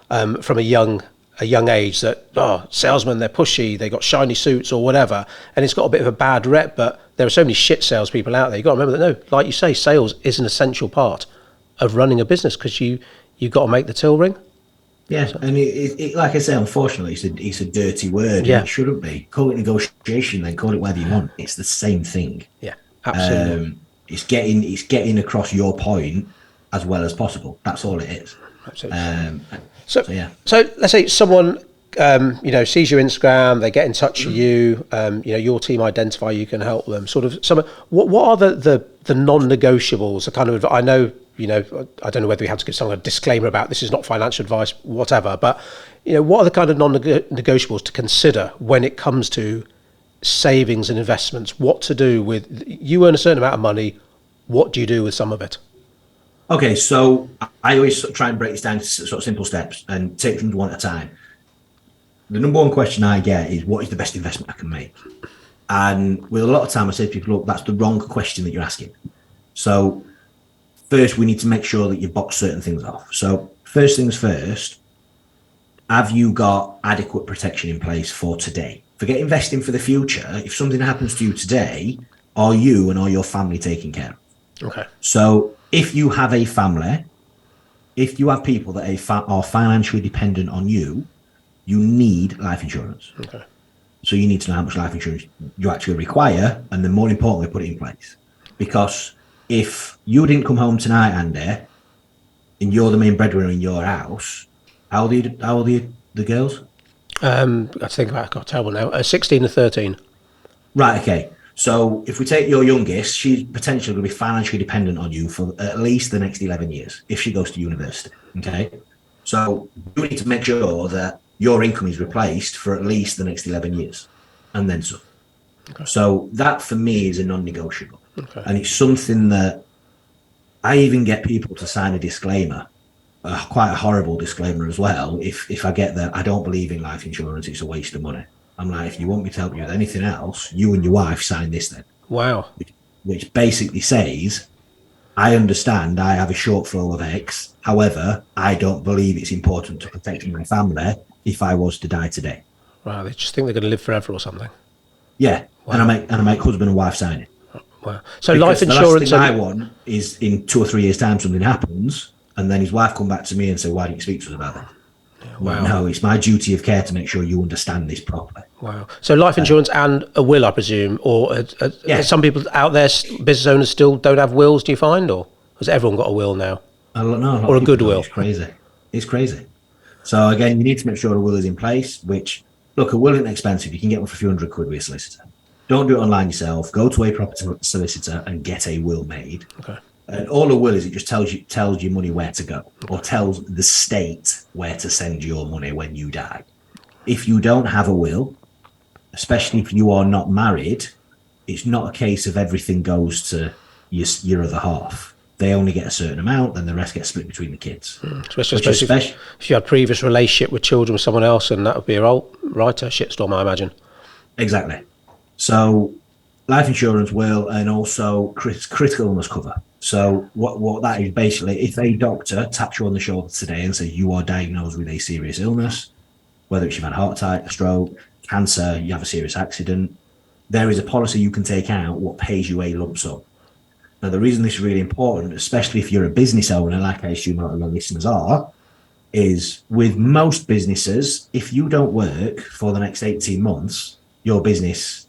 Speaker 1: from a young age, that, salesmen, they're pushy, they got shiny suits or whatever. And it's got a bit of a bad rep, but there are so many shit salespeople out there. You've got to remember that, no, like you say, sales is an essential part of running a business, because you've got to make the till ring.
Speaker 2: Yeah, so. And it, like I say, unfortunately, it's a dirty word. Yeah. It shouldn't be. Call it negotiation, then call it whatever you want. It's the same thing.
Speaker 1: Yeah, absolutely.
Speaker 2: It's getting across your point as well as possible. That's all it is.
Speaker 1: Absolutely. So let's say someone sees your Instagram, they get in touch with you. Your team identify you, can help them. Sort of what are the non-negotiables? The kind of, I know. I don't know whether we have to give some kind of disclaimer about this is not financial advice, whatever, but, what are the kind of non-negotiables to consider when it comes to savings and investments? What to do with, you earn a certain amount of money, what do you do with some of it?
Speaker 2: Okay, so I always try and break this down to sort of simple steps and take things one at a time. The number one question I get is, what is the best investment I can make? And with a lot of time I say to people, look, that's the wrong question that you're asking. So first, we need to make sure that you box certain things off. So first things first, have you got adequate protection in place for today? Forget investing for the future. If something happens to you today, are you and are your family taken care of?
Speaker 1: Okay.
Speaker 2: So if you have a family, if you have people that are financially dependent on you, you need life insurance.
Speaker 1: Okay.
Speaker 2: So you need to know how much life insurance you actually require, and then more importantly, put it in place. Because if you didn't come home tonight, Andy, and you're the main breadwinner in your house, how old are the girls?
Speaker 1: I think about, got terrible now. 16 and 13.
Speaker 2: Right, okay. So if we take your youngest, she's potentially going to be financially dependent on you for at least the next 11 years if she goes to university. Okay. So you need to make sure that your income is replaced for at least the next 11 years and then some. Okay. So that for me is a non-negotiable. Okay. And it's something that I even get people to sign a disclaimer, quite a horrible disclaimer as well. If I get that I don't believe in life insurance, it's a waste of money. I'm like, if you want me to help you with anything else, you and your wife sign this then.
Speaker 1: Wow.
Speaker 2: Which basically says, I understand I have a shortfall of X. However, I don't believe it's important to protect my family if I was to die today.
Speaker 1: Wow, they just think they're going to live forever or something.
Speaker 2: Yeah. Wow. And I make husband and wife sign it.
Speaker 1: Wow. So
Speaker 2: because
Speaker 1: life insurance.
Speaker 2: The last thing I want is in 2 or 3 years' time something happens, and then his wife come back to me and say, why didn't you speak to us about that? Wow. No, it's my duty of care to make sure you understand this properly.
Speaker 1: Wow. So life insurance and a will, I presume, or some people out there, business owners, still don't have wills, do you find? Or has everyone got a will now?
Speaker 2: I don't know.
Speaker 1: Or a good will?
Speaker 2: It's crazy. It's crazy. So again, you need to make sure a will is in place, which, look, a will isn't expensive. You can get one for a few £100 with a solicitor. Don't do it online yourself. Go to a proper solicitor and get a will made. Okay. And all a will is, it just tells you money where to go, or tells the state where to send your money when you die. If you don't have a will, especially if you are not married, it's not a case of everything goes to your other half. They only get a certain amount, then the rest gets split between the kids.
Speaker 1: Especially if you had previous relationship with children with someone else, and that would be a shitstorm, I imagine.
Speaker 2: Exactly. So life insurance, will, and also critical illness cover. So what that is basically, if a doctor taps you on the shoulder today and says you are diagnosed with a serious illness, whether it's you've had a heart attack, a stroke, cancer, you have a serious accident, there is a policy you can take out what pays you a lump sum. Now, the reason this is really important, especially if you're a business owner, like I assume a lot of your listeners are, is with most businesses, if you don't work for the next 18 months, your business,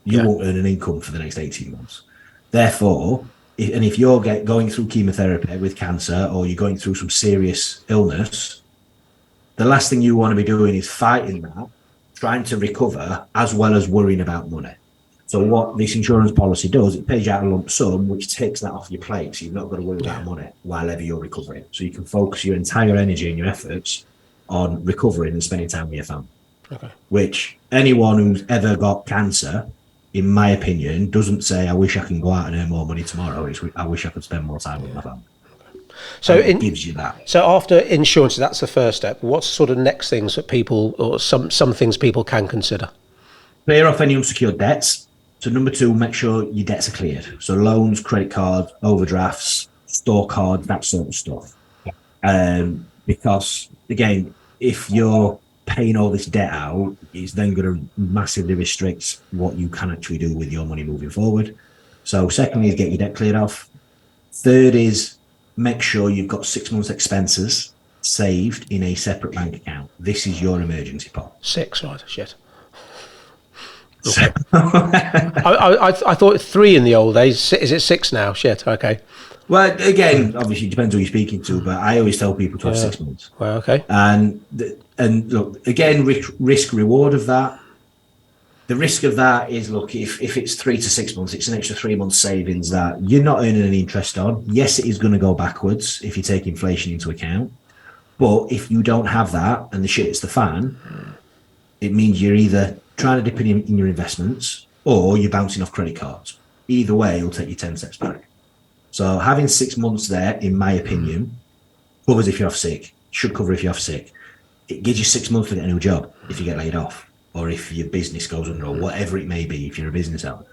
Speaker 2: you won't earn an income for the next 18 months. Therefore, if you're going through chemotherapy with cancer, or you're going through some serious illness, the last thing you want to be doing is fighting that, trying to recover, as well as worrying about money. So what this insurance policy does, it pays you out a lump sum, which takes that off your plate. So you've not got to worry about money while ever you're recovering. So you can focus your entire energy and your efforts on recovering and spending time with your family. Okay. Which anyone who's ever got cancer, in my opinion, doesn't say, I wish I can go out and earn more money tomorrow. It's, I wish I could spend more time with my family. So it gives you that.
Speaker 1: So after insurance, that's the first step. What's sort of next things that people, or some things people can consider?
Speaker 2: Clear off any unsecured debts. So number 2, make sure your debts are cleared. So loans, credit cards, overdrafts, store cards, that sort of stuff. Because again, if you're paying all this debt out, it's then going to massively restrict what you can actually do with your money moving forward. So secondly is get your debt cleared off. Third is make sure you've got 6 months expenses saved in a separate bank account. This is your emergency pot.
Speaker 1: 6, right? Shit. Okay. I thought 3 in the old days. Is it 6 now? Shit. Okay.
Speaker 2: Well, again, obviously it depends who you're speaking to, but I always tell people to have 6 months.
Speaker 1: Well, okay.
Speaker 2: And look, again, risk reward of that. The risk of that is, look, if it's 3 to 6 months, it's an extra 3 months savings that you're not earning any interest on. Yes, it is going to go backwards if you take inflation into account. But if you don't have that and the shit hits the fan, it means you're either trying to dip in your investments or you're bouncing off credit cards. Either way, it'll take you 10 steps back. So having 6 months there, in my opinion, covers if you're off sick, should cover if you're off sick. It gives you 6 months to get a new job if you get laid off, or if your business goes under, or whatever it may be, if you're a business owner.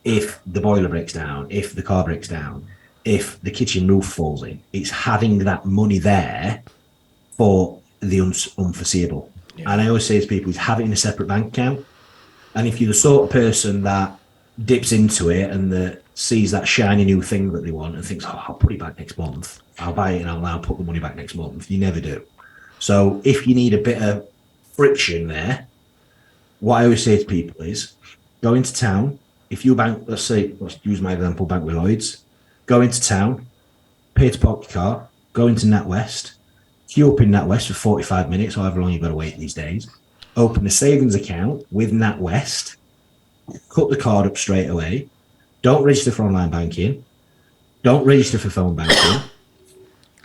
Speaker 2: If the boiler breaks down, if the car breaks down, if the kitchen roof falls in, it's having that money there for the unforeseeable. Yeah. And I always say to people, is have it in a separate bank account. And if you're the sort of person that dips into it and that sees that shiny new thing that they want and thinks, oh, I'll put it back next month, I'll buy it and I'll put the money back next month, you never do. So if you need a bit of friction there, what I always say to people is go into town. If you bank, let's use my example, bank with Lloyds, go into town, pay to park your car, go into NatWest, queue up in NatWest for 45 minutes, however long you've got to wait these days, open a savings account with NatWest, cut the card up straight away, don't register for online banking, don't register for phone banking,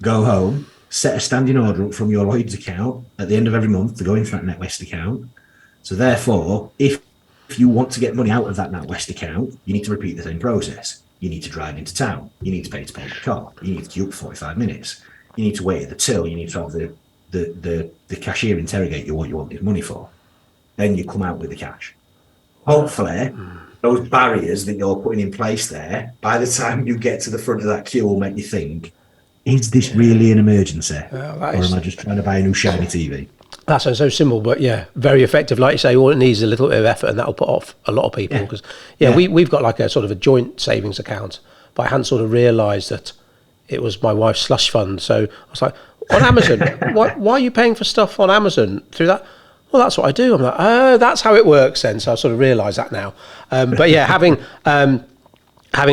Speaker 2: go home, set a standing order up from your Lloyds account at the end of every month to go into that NatWest account. So therefore, if you want to get money out of that NatWest account, you need to repeat the same process. You need to drive into town. You need to pay to park the car. You need to queue up for 45 minutes. You need to wait at the till. You need to have the cashier interrogate you what you want this money for. Then you come out with the cash. Hopefully, those barriers that you're putting in place there, by the time you get to the front of that queue, will make you think, is this really an emergency? Or am I just trying to buy a new shiny TV?
Speaker 1: That sounds so simple, but yeah, very effective. Like you say, all it needs is a little bit of effort, and that'll put off a lot of people. Because we've got like a sort of a joint savings account, but I hadn't sort of realised that it was my wife's slush fund. So I was like, on Amazon, why are you paying for stuff on Amazon through that? Well, that's what I do. I'm like, oh, that's how it works then. So I sort of realise that now. But yeah, having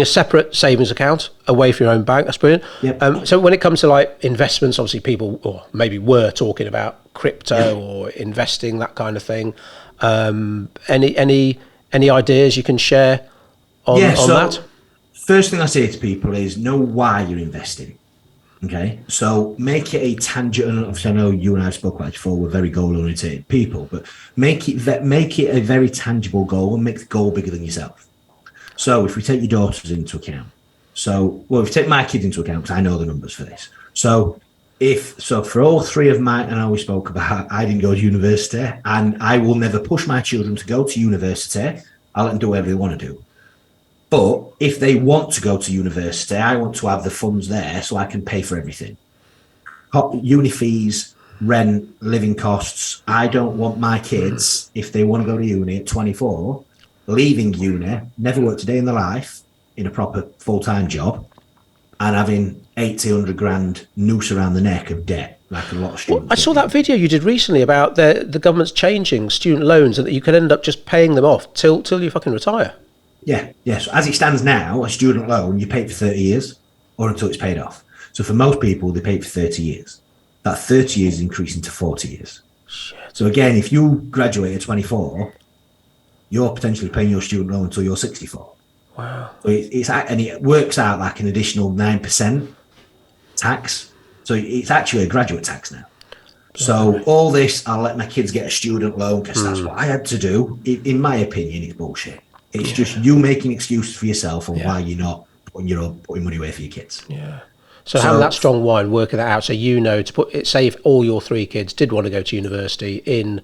Speaker 1: a separate savings account away from your own bank, that's brilliant. Yep. So when it comes to like investments, obviously people, or maybe were talking about crypto or investing, that kind of thing. Any ideas you can share on that?
Speaker 2: First thing I say to people is know why you're investing. Okay, so make it a tangible. Obviously, I know you and I have spoken about it before. We're very goal-oriented people, but make it a very tangible goal and make the goal bigger than yourself. So, if we take your daughters into account, if we take my kids into account, because I know the numbers for this. So for all three of mine, and I always spoke about, I didn't go to university, and I will never push my children to go to university. I'll let them do whatever they want to do. But if they want to go to university, I want to have the funds there so I can pay for everything. Uni fees, rent, living costs. I don't want my kids, if they want to go to uni at 24, leaving uni, never worked a day in their life in a proper full-time job, and having 100 grand noose around the neck of debt, like a lot of students.
Speaker 1: I saw that video you did recently about the government's changing student loans and that you could end up just paying them off till you fucking retire.
Speaker 2: Yeah. So as it stands now, a student loan, you pay for 30 years or until it's paid off. So for most people, they pay for 30 years. That 30 years is increasing to 40 years. Shit. So again, if you graduate at 24, you're potentially paying your student loan until you're 64.
Speaker 1: Wow.
Speaker 2: So it works out like an additional 9% tax. So it's actually a graduate tax now. So all this, I'll let my kids get a student loan because that's what I had to do. In my opinion, it's bullshit. It's just you making excuses for yourself on why you're not putting money away for your kids.
Speaker 1: Yeah. So having that strong why and working that out, so say if all your three kids did want to go to university in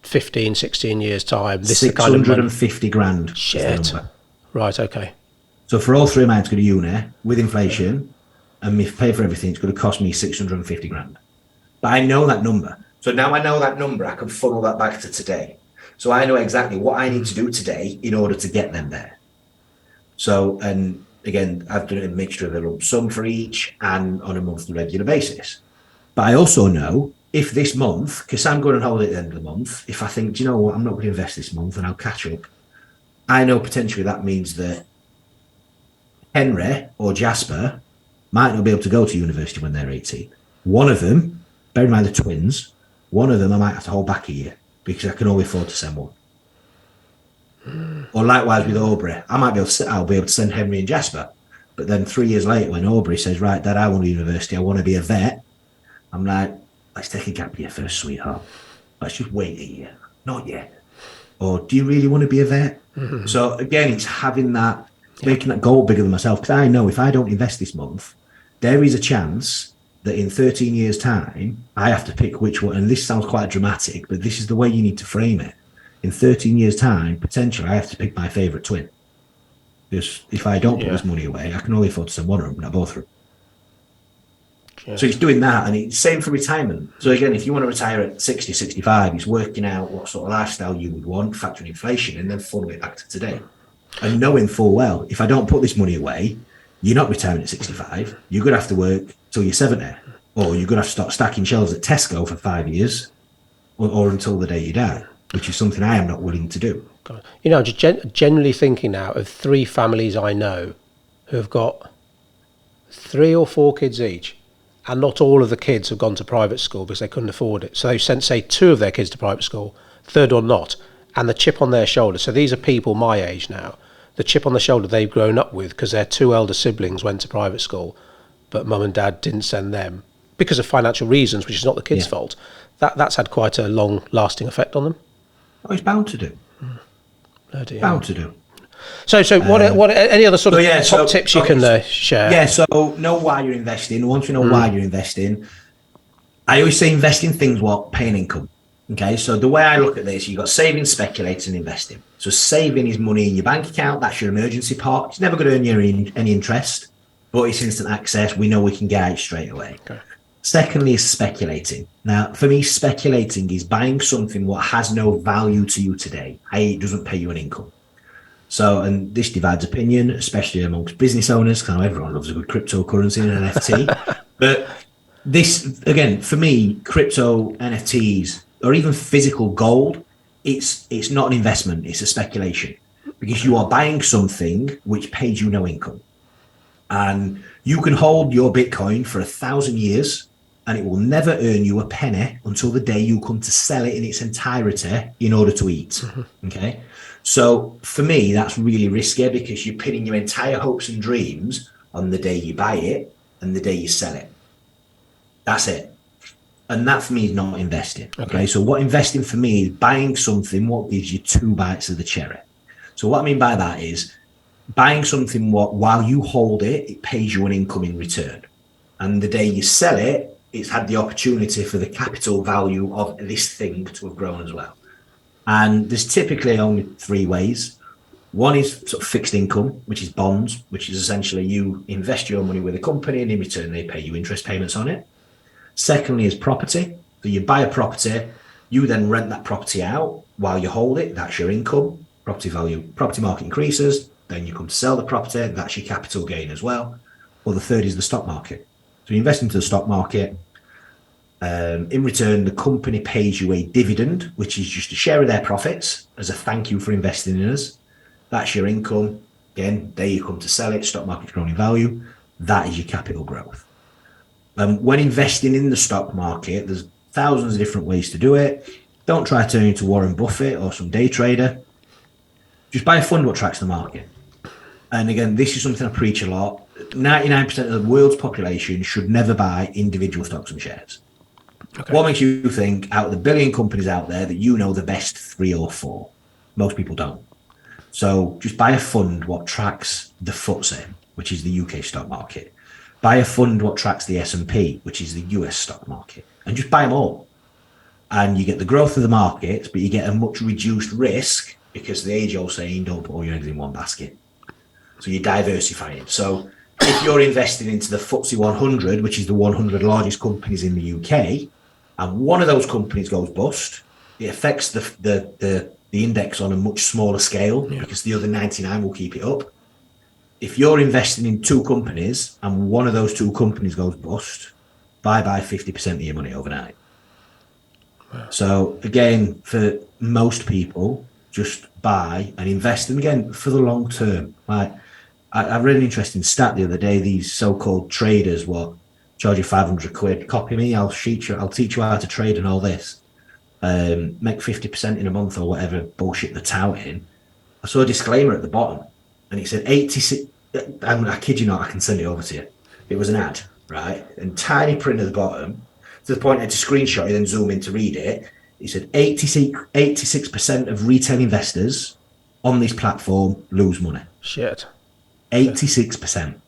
Speaker 1: 15, 16 years time, this is the kind of
Speaker 2: 650 grand.
Speaker 1: Shit. Right, okay.
Speaker 2: So for all three of mine to go to uni, with inflation, and me pay for everything, it's going to cost me 650 grand. But I know that number. So now I know that number, I can funnel that back to today. So I know exactly what I need to do today in order to get them there. So, and again, I've done a mixture of a lump sum for each and on a monthly regular basis. But I also know if this month, because I'm going on holiday at the end of the month, if I think, do you know what, I'm not going to invest this month and I'll catch up, I know potentially that means that Henry or Jasper might not be able to go to university when they're 18. One of them, bear in mind the twins, one of them I might have to hold back a year because I can only afford to send one. Or likewise with Aubrey, I'll be able to send Henry and Jasper. But then 3 years later, when Aubrey says, right, Dad, I want to university, I want to be a vet, I'm like, let's take a gap year first, sweetheart. Let's just wait a year. Not yet. Or do you really want to be a vet? Mm-hmm. So again, it's having that, making that goal bigger than myself. Because I know if I don't invest this month, there is a chance that in 13 years' time, I have to pick which one. And this sounds quite dramatic, but this is the way you need to frame it. In 13 years' time, potentially, I have to pick my favourite twin. Because if I don't put this money away, I can only afford to send one of them, not both of them. So he's doing that, and it's same for retirement. So again, if you want to retire at 60, 65, he's working out what sort of lifestyle you would want, factoring inflation, and then funnel it back to today. And knowing full well, if I don't put this money away, you're not retiring at 65. You're going to have to work till you're 70, or you're going to have to start stacking shelves at Tesco for 5 years, or until the day you die, which is something I am not willing to do.
Speaker 1: You know, I'm just generally thinking now of 3 families I know who have got 3 or 4 kids each, and not all of the kids have gone to private school because they couldn't afford it. So they've sent, say, 2 of their kids to private school, third or not, and the chip on their shoulder. So these are people my age now. The chip on the shoulder they've grown up with because their 2 elder siblings went to private school, but mum and dad didn't send them because of financial reasons, which is not the kids' fault. That's had quite a long-lasting effect on them.
Speaker 2: Oh, it's bound to do. Bound to do.
Speaker 1: So what any other sort of top tips you can share?
Speaker 2: Yeah, so know why you're investing. Once you know why you're investing, I always say invest in things what pay an income. Okay, so the way I look at this, you've got saving, speculating, and investing. So saving is money in your bank account. That's your emergency pot. It's never going to earn you any interest, but it's instant access. We know we can get it straight away. Okay. Secondly is speculating. Now, for me, speculating is buying something what has no value to you today, i.e. it doesn't pay you an income. So, and this divides opinion, especially amongst business owners, because everyone loves a good cryptocurrency and NFT. But this, again, for me, crypto, NFTs, or even physical gold, it's not an investment, it's a speculation. Because you are buying something which pays you no income. And you can hold your Bitcoin for 1,000 years, and it will never earn you a penny until the day you come to sell it in its entirety in order to eat. Okay? So for me, that's really risky because you're pinning your entire hopes and dreams on the day you buy it and the day you sell it. That's it. And that for me is not investing. Okay. So what investing for me is buying something what gives you 2 bites of the cherry. So what I mean by that is buying something what while you hold it, it pays you an income in return. And the day you sell it, it's had the opportunity for the capital value of this thing to have grown as well. And there's typically only 3 ways. One is sort of fixed income, which is bonds, which is essentially you invest your money with a company and in return they pay you interest payments on it. Secondly is property. So you buy a property, you then rent that property out while you hold it. That's your income. Property value, property market increases. Then you come to sell the property. That's your capital gain as well. Or the third is the stock market. So you invest into the stock market. In return, the company pays you a dividend, which is just a share of their profits as a thank you for investing in us. That's your income. Again, there you come to sell it. Stock market's growing in value. That is your capital growth. When investing in the stock market, there's thousands of different ways to do it. Don't try to turn into Warren Buffett or some day trader. Just buy a fund what tracks the market. And again, this is something I preach a lot. 99% of the world's population should never buy individual stocks and shares. Okay. What makes you think out of the billion companies out there that you know the best 3 or 4? Most people don't. So just buy a fund what tracks the FTSE, which is the UK stock market. Buy a fund what tracks the S&P, which is the US stock market. And just buy them all. And you get the growth of the markets, but you get a much reduced risk because the age-old saying, don't put all your eggs in one basket. So you're diversifying. So if you're investing into the FTSE 100, which is the 100 largest companies in the UK, and one of those companies goes bust, it affects the index on a much smaller scale because the other 99 will keep it up. If you're investing in 2 companies and one of those 2 companies goes bust, buy 50% of your money overnight. Wow. So again, for most people, just buy and invest them again for the long term. Like I read an interesting stat the other day. These so-called traders, charge you 500 quid, copy me, I'll teach you how to trade and all this. Make 50% in a month or whatever bullshit they're touting. I saw a disclaimer at the bottom and it said 86, I kid you not, I can send it over to you. It was an ad, right? And tiny print at the bottom, to the point I had to screenshot it and zoom in to read it. It said 86% of retail investors on this platform lose money.
Speaker 1: Shit.
Speaker 2: 86%.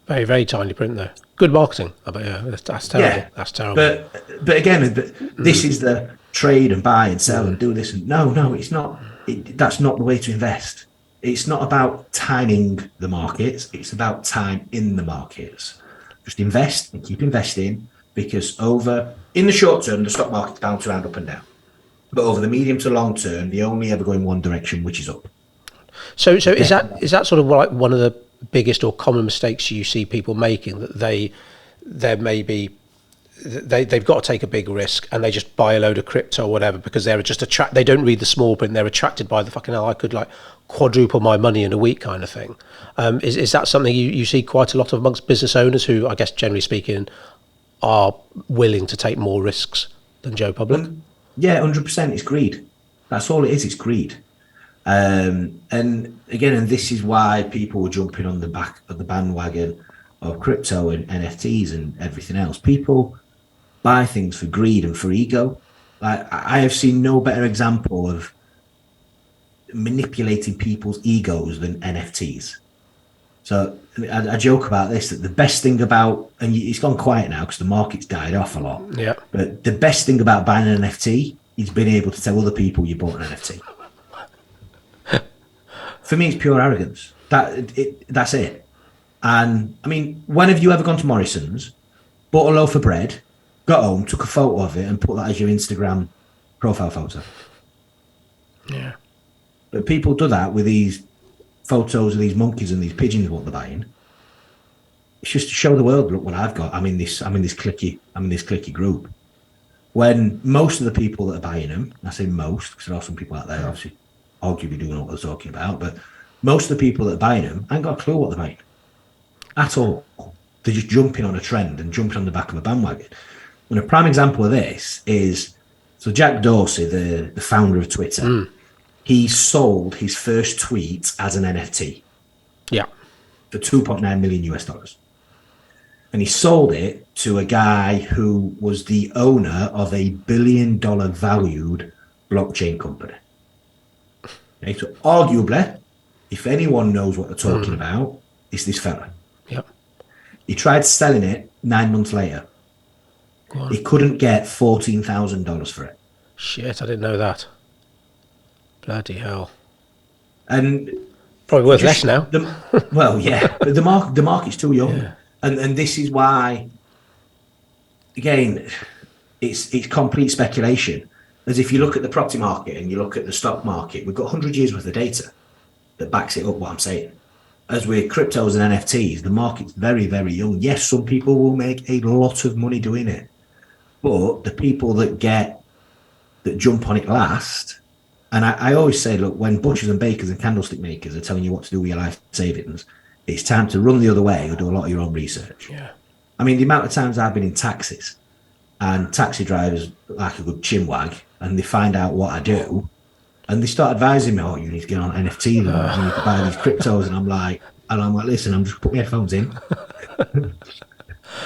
Speaker 1: Very, very tiny print though. Good marketing. I bet, that's terrible. Yeah. That's terrible.
Speaker 2: But again, this is the trade and buy and sell and do this. And no, it's not. That's not the way to invest. It's not about timing the markets. It's about time in the markets. Just invest and keep investing, because in the short term, the stock market's bounce around up and down. But over the medium to long term, they only ever go in one direction, which is up.
Speaker 1: So is that sort of like one of the biggest or common mistakes you see people making, that they've got to take a big risk and they just buy a load of crypto or whatever because they're just they don't read the small print, they're attracted by the fucking hell, I could like quadruple my money in a week kind of thing. Is that something you see quite a lot of amongst business owners who, I guess generally speaking, are willing to take more risks than Joe Public?
Speaker 2: Yeah, 100%. It's greed. That's all it is. It's greed. And again, and this is why people were jumping on the back of the bandwagon of crypto and NFTs and everything else. People buy things for greed and for ego. I have seen no better example of manipulating people's egos than NFTs. So I joke about this, that the best thing about, and it's gone quiet now because the market's died off a lot.
Speaker 1: Yeah.
Speaker 2: But the best thing about buying an NFT is being able to tell other people you bought an NFT. For me, it's pure arrogance. That's it. And I mean, when have you ever gone to Morrison's, bought a loaf of bread, got home, took a photo of it, and put that as your Instagram profile photo?
Speaker 1: Yeah.
Speaker 2: But people do that with these photos of these monkeys and these pigeons, what they're buying. It's just to show the world, look what I've got. I'm in this clicky group. When most of the people that are buying them, I say most, because there are some people out there obviously arguably doing what they're talking about, but most of the people that are buying them ain't got a clue what they're buying at all. They're just jumping on a trend and jumping on the back of a bandwagon. And a prime example of this is, so Jack Dorsey, the founder of Twitter, he sold his first tweet as an NFT.
Speaker 1: Yeah.
Speaker 2: For $2.9 million US. And he sold it to a guy who was the owner of $1 billion valued blockchain company. Okay, so arguably, if anyone knows what they're talking about, it's this fella.
Speaker 1: Yep.
Speaker 2: He tried selling it 9 months later. He couldn't get $14,000 for it.
Speaker 1: Shit, I didn't know that. Bloody hell.
Speaker 2: And
Speaker 1: probably worth less now.
Speaker 2: Well, yeah, but the market's too young. Yeah. And this is why, again, it's complete speculation. As if you look at the property market and you look at the stock market, we've got 100 years worth of data that backs it up, what I'm saying. As with cryptos and NFTs, the market's very, very young. Yes, some people will make a lot of money doing it. But the people that jump on it last, and I always say, look, when butchers and bakers and candlestick makers are telling you what to do with your life savings, it's time to run the other way or do a lot of your own research.
Speaker 1: Yeah.
Speaker 2: I mean, the amount of times I've been in taxis and taxi drivers like a good chinwag, and they find out what I do, and they start advising me, oh, you need to get on NFTs and you need to buy these cryptos, and I'm like, listen, I'm just putting my headphones in.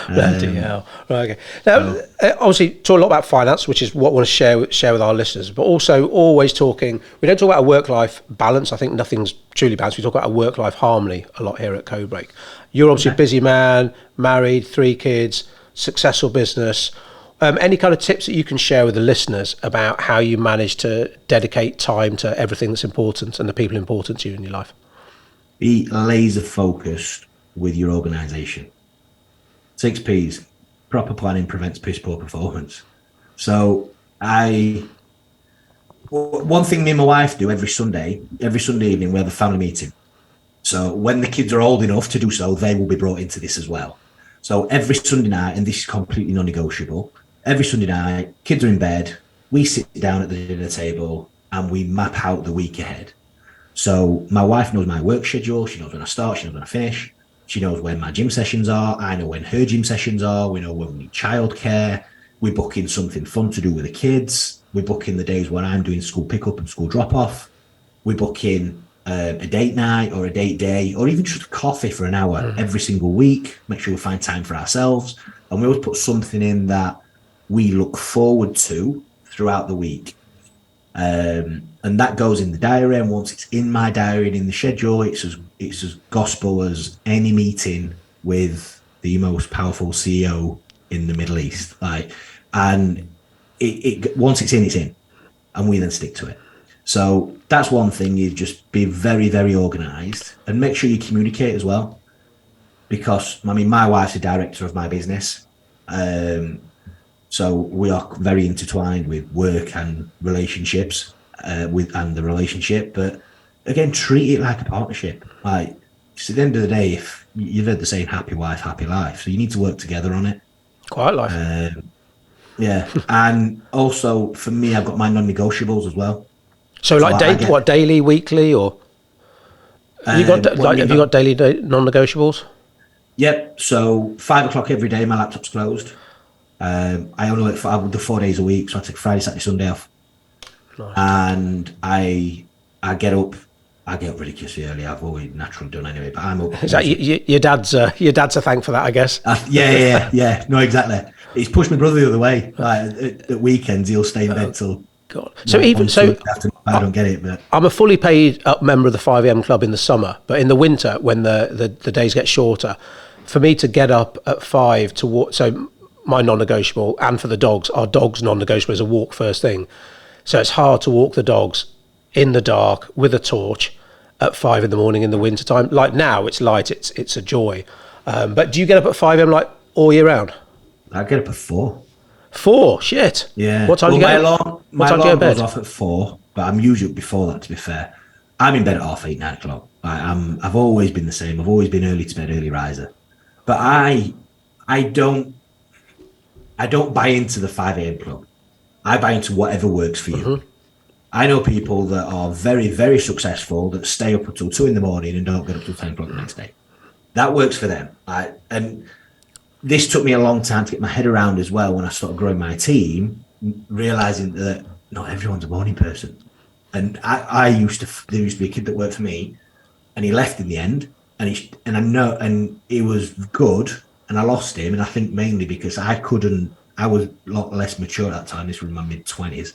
Speaker 1: Bloody hell. Right, okay. Now, obviously, talk a lot about finance, which is what I want to share with our listeners, but also always talking, we don't talk about a work-life balance. I think nothing's truly balanced. We talk about a work-life harmony a lot here at Codebreak. You're obviously a busy man, married, 3 kids, successful business. Any kind of tips that you can share with the listeners about how you manage to dedicate time to everything that's important and the people important to you in your life?
Speaker 2: Be laser focused with your organisation. 6 P's, proper planning prevents piss poor performance. So one thing me and my wife do every Sunday evening, we have a family meeting. So when the kids are old enough to do so, they will be brought into this as well. So every Sunday night, and this is completely non-negotiable, every Sunday night, kids are in bed, we sit down at the dinner table and we map out the week ahead. So my wife knows my work schedule, she knows when I start, she knows when I finish. She knows when my gym sessions are. I know when her gym sessions are. We know when we need childcare. We book in something fun to do with the kids. We book in the days when I'm doing school pickup and school drop off. We book in a date night or a date day, or even just coffee for an hour every single week. Make sure we find time for ourselves. And we always put something in that we look forward to throughout the week. And that goes in the diary, and once it's in my diary and in the schedule, it's as gospel as any meeting with the most powerful CEO in the Middle East. And once it's in, and we then stick to it. So that's one thing, is just be very, very organised and make sure you communicate as well. because I mean, my wife's the director of my business. So we are very intertwined with work and relationships, and the relationship. But again, treat it like a partnership. Like, at the end of the day, if you've heard the saying, "Happy wife, happy life," so you need to work together on it.
Speaker 1: Quiet life.
Speaker 2: Yeah, and also for me, I've got my non-negotiables as well.
Speaker 1: So like daily, weekly, or have you got daily non-negotiables?
Speaker 2: Yep. So 5 o'clock every day, my laptop's closed. I only work I do 4 days a week, so I take Friday, Saturday, Sunday off.
Speaker 1: Nice.
Speaker 2: And I get up ridiculously early. I've always naturally done anyway, but I'm up.
Speaker 1: Is that your dad's a thank for that, I guess?
Speaker 2: Yeah. No, exactly. He's pushed my brother the other way. Like, at weekends, he'll stay in bed till.
Speaker 1: God. So
Speaker 2: I don't get it, but
Speaker 1: I'm a fully paid up member of the 5 a.m. club in the summer, but in the winter, when the days get shorter, for me to get up at 5 to walk, so my non-negotiable, and for the dogs, our dogs non-negotiable is a walk first thing. So it's hard to walk the dogs in the dark with a torch at 5 in the morning in the winter time. Like now, it's light, it's a joy. But do you get up at 5 a.m. like all year round?
Speaker 2: I get up at 4.
Speaker 1: 4? Shit.
Speaker 2: Yeah.
Speaker 1: What time do you get up?
Speaker 2: My alarm goes off at 4, but I'm usually up before that, to be fair. I'm in bed at 8:30, 9 o'clock. I've always been the same. I've always been early to bed, early riser. But I don't buy into the 5 a.m. club. I buy into whatever works for you. Mm-hmm. I know people that are very, very successful that stay up until 2 in the morning and don't get up till 10 o'clock the next day. That works for them. And this took me a long time to get my head around as well when I started growing my team, realizing that not everyone's a morning person. And there used to be a kid that worked for me, and he left in the end, and he was good, and I lost him, and I think mainly because I was a lot less mature at that time. This was in my mid-20s,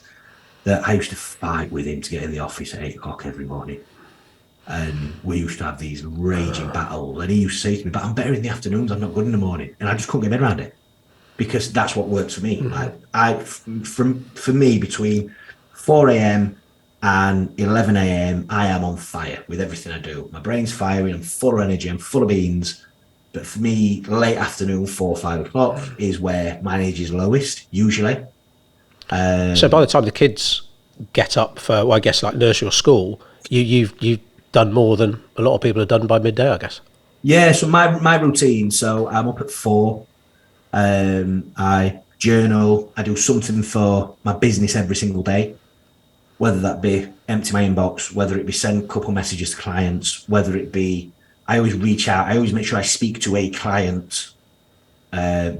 Speaker 2: that I used to fight with him to get in the office at 8 o'clock every morning. And we used to have these raging battles. And he used to say to me, "But I'm better in the afternoons. I'm not good in the morning." And I just couldn't get my head around it, because that's what works for me. Mm-hmm. For me, between 4 a.m. and 11 a.m., I am on fire with everything I do. My brain's firing. I'm full of energy. I'm full of beans. But for me, late afternoon, 4 or 5 o'clock is where my energy is lowest, usually.
Speaker 1: So by the time the kids get up for, well, I guess like nursery or school, you've done more than a lot of people have done by midday, I guess.
Speaker 2: Yeah, so my routine, so I'm up at 4. I journal. I do something for my business every single day, whether that be empty my inbox, whether it be send a couple messages to clients, whether it be I always reach out. I always make sure I speak to a client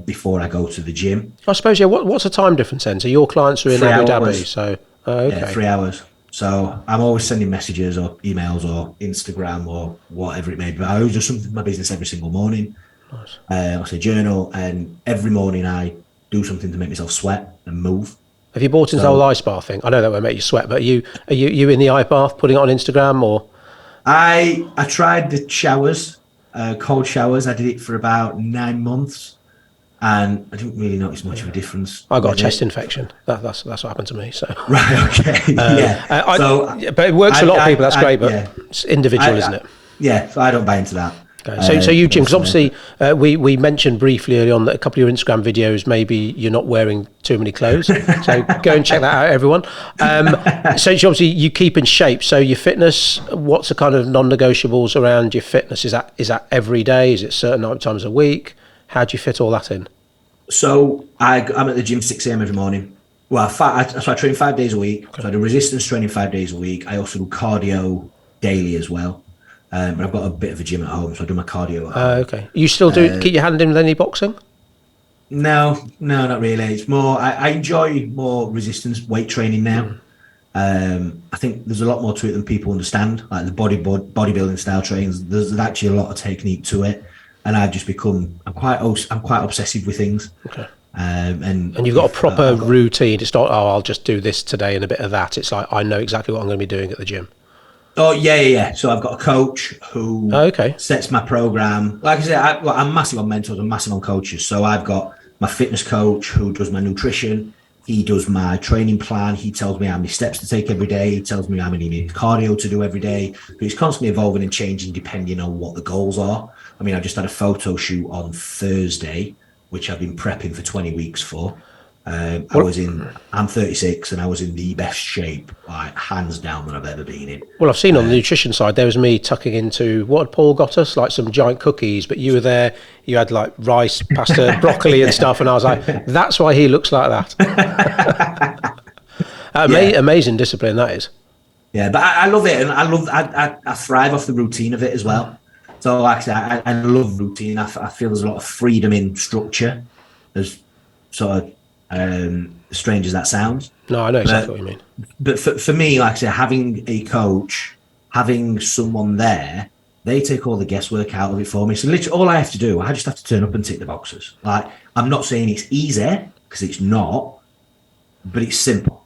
Speaker 2: before I go to the gym.
Speaker 1: I suppose, yeah. What's the time difference then? So your clients are in Abu Dhabi, so okay.
Speaker 2: Yeah, 3 hours. So I'm always sending messages or emails or Instagram or whatever it may be. I always do something for my business every single morning.
Speaker 1: Nice.
Speaker 2: I say journal, and every morning I do something to make myself sweat and move.
Speaker 1: Have you bought into the whole ice bath thing? I know that won't make you sweat, but are you in the ice bath, putting it on Instagram, or?
Speaker 2: I tried the showers, cold showers. I did it for about 9 months, and I didn't really notice much of a difference.
Speaker 1: I got a chest infection. That's what happened to me. So
Speaker 2: right, okay, yeah.
Speaker 1: But it works for a lot of people. That's great, but it's individual, isn't it?
Speaker 2: Yeah, so I don't buy into that.
Speaker 1: Okay. So you, Jim, because obviously we mentioned briefly early on that a couple of your Instagram videos, maybe you're not wearing too many clothes. So go and check that out, everyone. So obviously you keep in shape. So your fitness, what's the kind of non-negotiables around your fitness? Is that every day? Is it certain times a week? How do you fit all that in?
Speaker 2: So I'm at the gym 6 a.m. every morning. Well, so I train 5 days a week. Okay. So I do resistance training 5 days a week. I also do cardio daily as well. But I've got a bit of a gym at home, so I do my cardio at home.
Speaker 1: Okay. You still keep your hand in with any boxing?
Speaker 2: No, not really. It's more, I enjoy more resistance weight training now. I think there's a lot more to it than people understand, like the bodybuilding style trains. There's actually a lot of technique to it. And I've just become, I'm quite obsessive with things. Okay. And
Speaker 1: you've got a proper routine. It's not, I'll just do this today and a bit of that. It's like, I know exactly what I'm going to be doing at the gym.
Speaker 2: Oh, yeah. So I've got a coach who sets my program. Like I said, I'm massive on mentors. I'm massive on coaches. So I've got my fitness coach who does my nutrition. He does my training plan. He tells me how many steps to take every day. He tells me how many minutes cardio to do every day. But he's constantly evolving and changing depending on what the goals are. I mean, I just had a photo shoot on Thursday, which I've been prepping for 20 weeks for. I'm 36 and I was in the best shape, like hands down, that I've ever been in.
Speaker 1: Well, I've seen on the nutrition side, there was me tucking into, what had Paul got us? Like some giant cookies, but you were there, you had like rice, pasta, broccoli and stuff. And I was like, that's why he looks like that. Amazing discipline, that is.
Speaker 2: Yeah, but I love it. And I thrive off the routine of it as well. So like I said, I love routine. I feel there's a lot of freedom in structure. There's sort of, strange as that sounds.
Speaker 1: No, I know exactly what you mean.
Speaker 2: But for me, like I said, having a coach, having someone there, they take all the guesswork out of it for me. So literally all I have to do, I just have to turn up and tick the boxes. Like, I'm not saying it's easy, because it's not, but it's simple.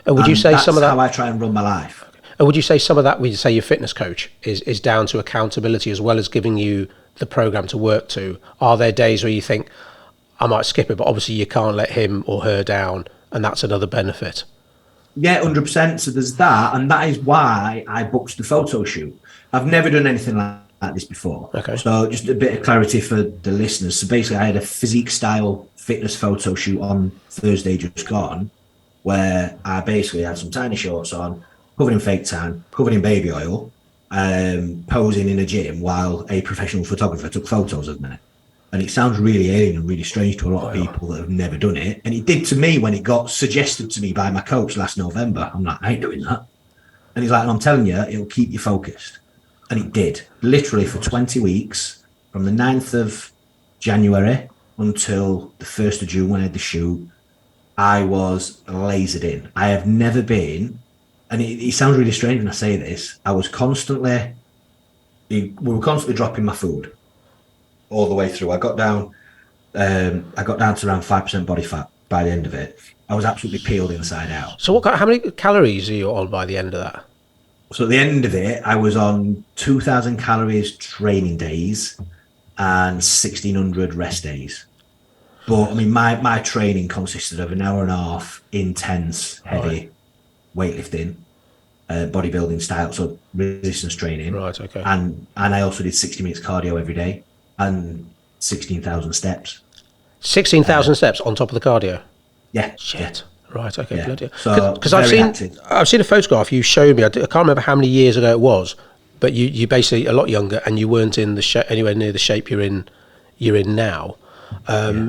Speaker 1: And would you say some of that,
Speaker 2: how I try and run my life.
Speaker 1: And would you say some of that, when you say your fitness coach, is down to accountability as well as giving you the program to work to? Are there days where you think, I might skip it, but obviously you can't let him or her down, and that's another benefit?
Speaker 2: Yeah, 100%. So there's that, and that is why I booked the photo shoot. I've never done anything like this before.
Speaker 1: Okay.
Speaker 2: So just a bit of clarity for the listeners. So basically, I had a physique style fitness photo shoot on Thursday just gone, where I basically had some tiny shorts on, covered in fake tan, covered in baby oil, posing in a gym while a professional photographer took photos of me. And it sounds really alien and really strange to a lot of people that have never done it. And it did to me when it got suggested to me by my coach last November. I'm like, I ain't doing that. And he's like, and I'm telling you, it'll keep you focused. And it did. Literally for 20 weeks, from the 9th of January until the 1st of June when I had the shoot, I was lasered in. I have never been, and it sounds really strange when I say this, we were constantly dropping my food all the way through. I got down to around 5% body fat by the end of it. I was absolutely peeled inside out.
Speaker 1: So how many calories are you on by the end of that?
Speaker 2: So at the end of it, I was on 2,000 calories training days and 1,600 rest days. But I mean, my training consisted of an hour and a half intense, heavy weightlifting, bodybuilding style, so resistance training.
Speaker 1: Right, okay.
Speaker 2: And I also did 60 minutes cardio every day and 16,000 steps.
Speaker 1: 16,000 steps on top of the cardio?
Speaker 2: Yeah.
Speaker 1: Shit. Yeah. Right, okay.
Speaker 2: Yeah.
Speaker 1: Bloody.
Speaker 2: So
Speaker 1: because I've seen a photograph you showed me. I can't remember how many years ago it was, but you basically a lot younger, and you weren't in the anywhere near the shape you're in now.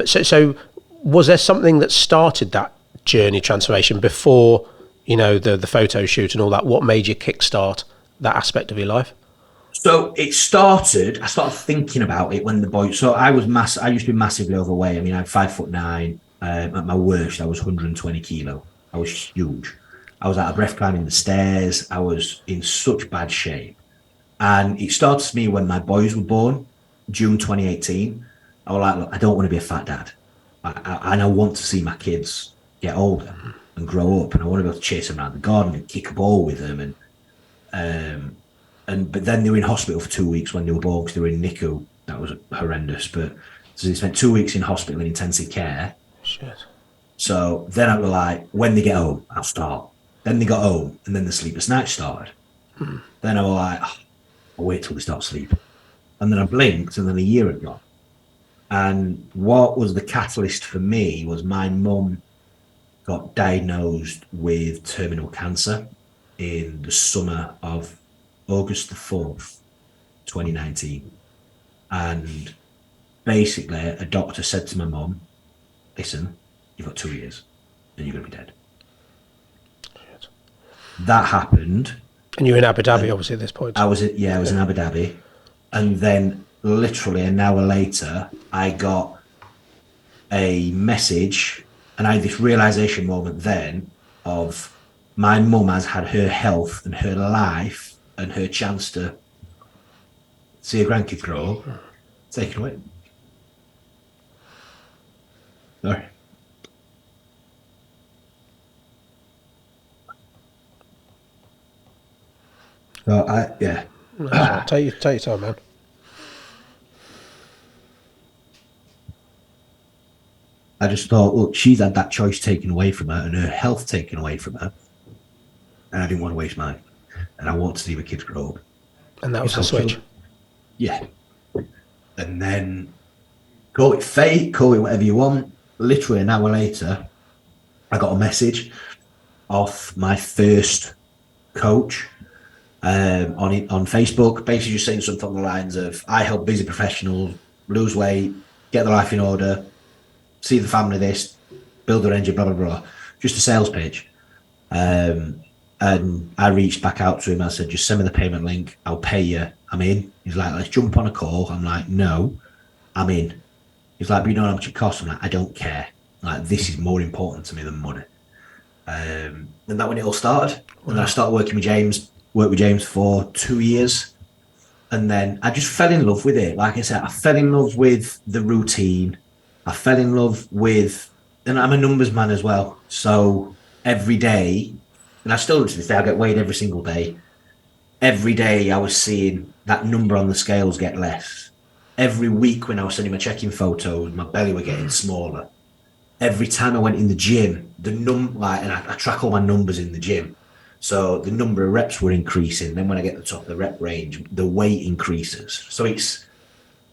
Speaker 1: So was there something that started that journey transformation before, the photo shoot and all that? What made you kickstart that aspect of your life?
Speaker 2: So I started thinking about it when the boy, so I used to be massively overweight. I mean, I'm 5'9". At my worst, I was 120 kilo. I was huge. I was out of breath climbing the stairs. I was in such bad shape. And it started to me when my boys were born, June 2018. I was like, look, I don't want to be a fat dad. And I want to see my kids get older and grow up. And I want to be able to chase them around the garden and kick a ball with them. But then they were in hospital for 2 weeks when they were born because they were in NICU. That was horrendous. But so they spent 2 weeks in hospital in intensive care.
Speaker 1: Shit.
Speaker 2: So then I was like, when they get home, I'll start. Then they got home, and then the sleepless night started. Then I was like, I'll wait till they start sleeping. And then I blinked, and then a year had gone. And what was the catalyst for me was my mum got diagnosed with terminal cancer in the summer of August the 4th, 2019. And basically, a doctor said to my mum, listen, you've got 2 years and you're going to be dead. Shit. That happened.
Speaker 1: And you're in Abu Dhabi, obviously, at this point.
Speaker 2: I was in Abu Dhabi. And then literally an hour later, I got a message, and I had this realization moment then of my mum has had her health and her life and her chance to see her grandkids grow taken away. Sorry. So yeah.
Speaker 1: Take your time, man.
Speaker 2: I just thought, look, she's had that choice taken away from her and her health taken away from her. And I didn't want to waste mine. And I want to see my kids grow up.
Speaker 1: And that was the switch.
Speaker 2: Yeah. And then call it fate, call it whatever you want. Literally an hour later, I got a message off my first coach on Facebook, basically just saying something along the lines of, I help busy professionals lose weight, get their life in order, see the family this, build their engine, blah, blah, blah. Just a sales page. And I reached back out to him. I said, just send me the payment link. I'll pay you. I'm in. He's like, let's jump on a call. I'm like, no, I'm in. He's like, but you know how much it costs? I'm like, I don't care. Like, this is more important to me than money. And that when it all started. Wow. And then I started working with James, worked with James for 2 years. And then I just fell in love with it. Like I said, I fell in love with the routine. I fell in love with, and I'm a numbers man as well. So every day, and I still to this day, I get weighed every single day. Every day I was seeing that number on the scales get less. Every week when I was sending my check-in photos, my belly were getting smaller. Every time I went in the gym, and I track all my numbers in the gym. So the number of reps were increasing. Then when I get to the top of the rep range, the weight increases. So it's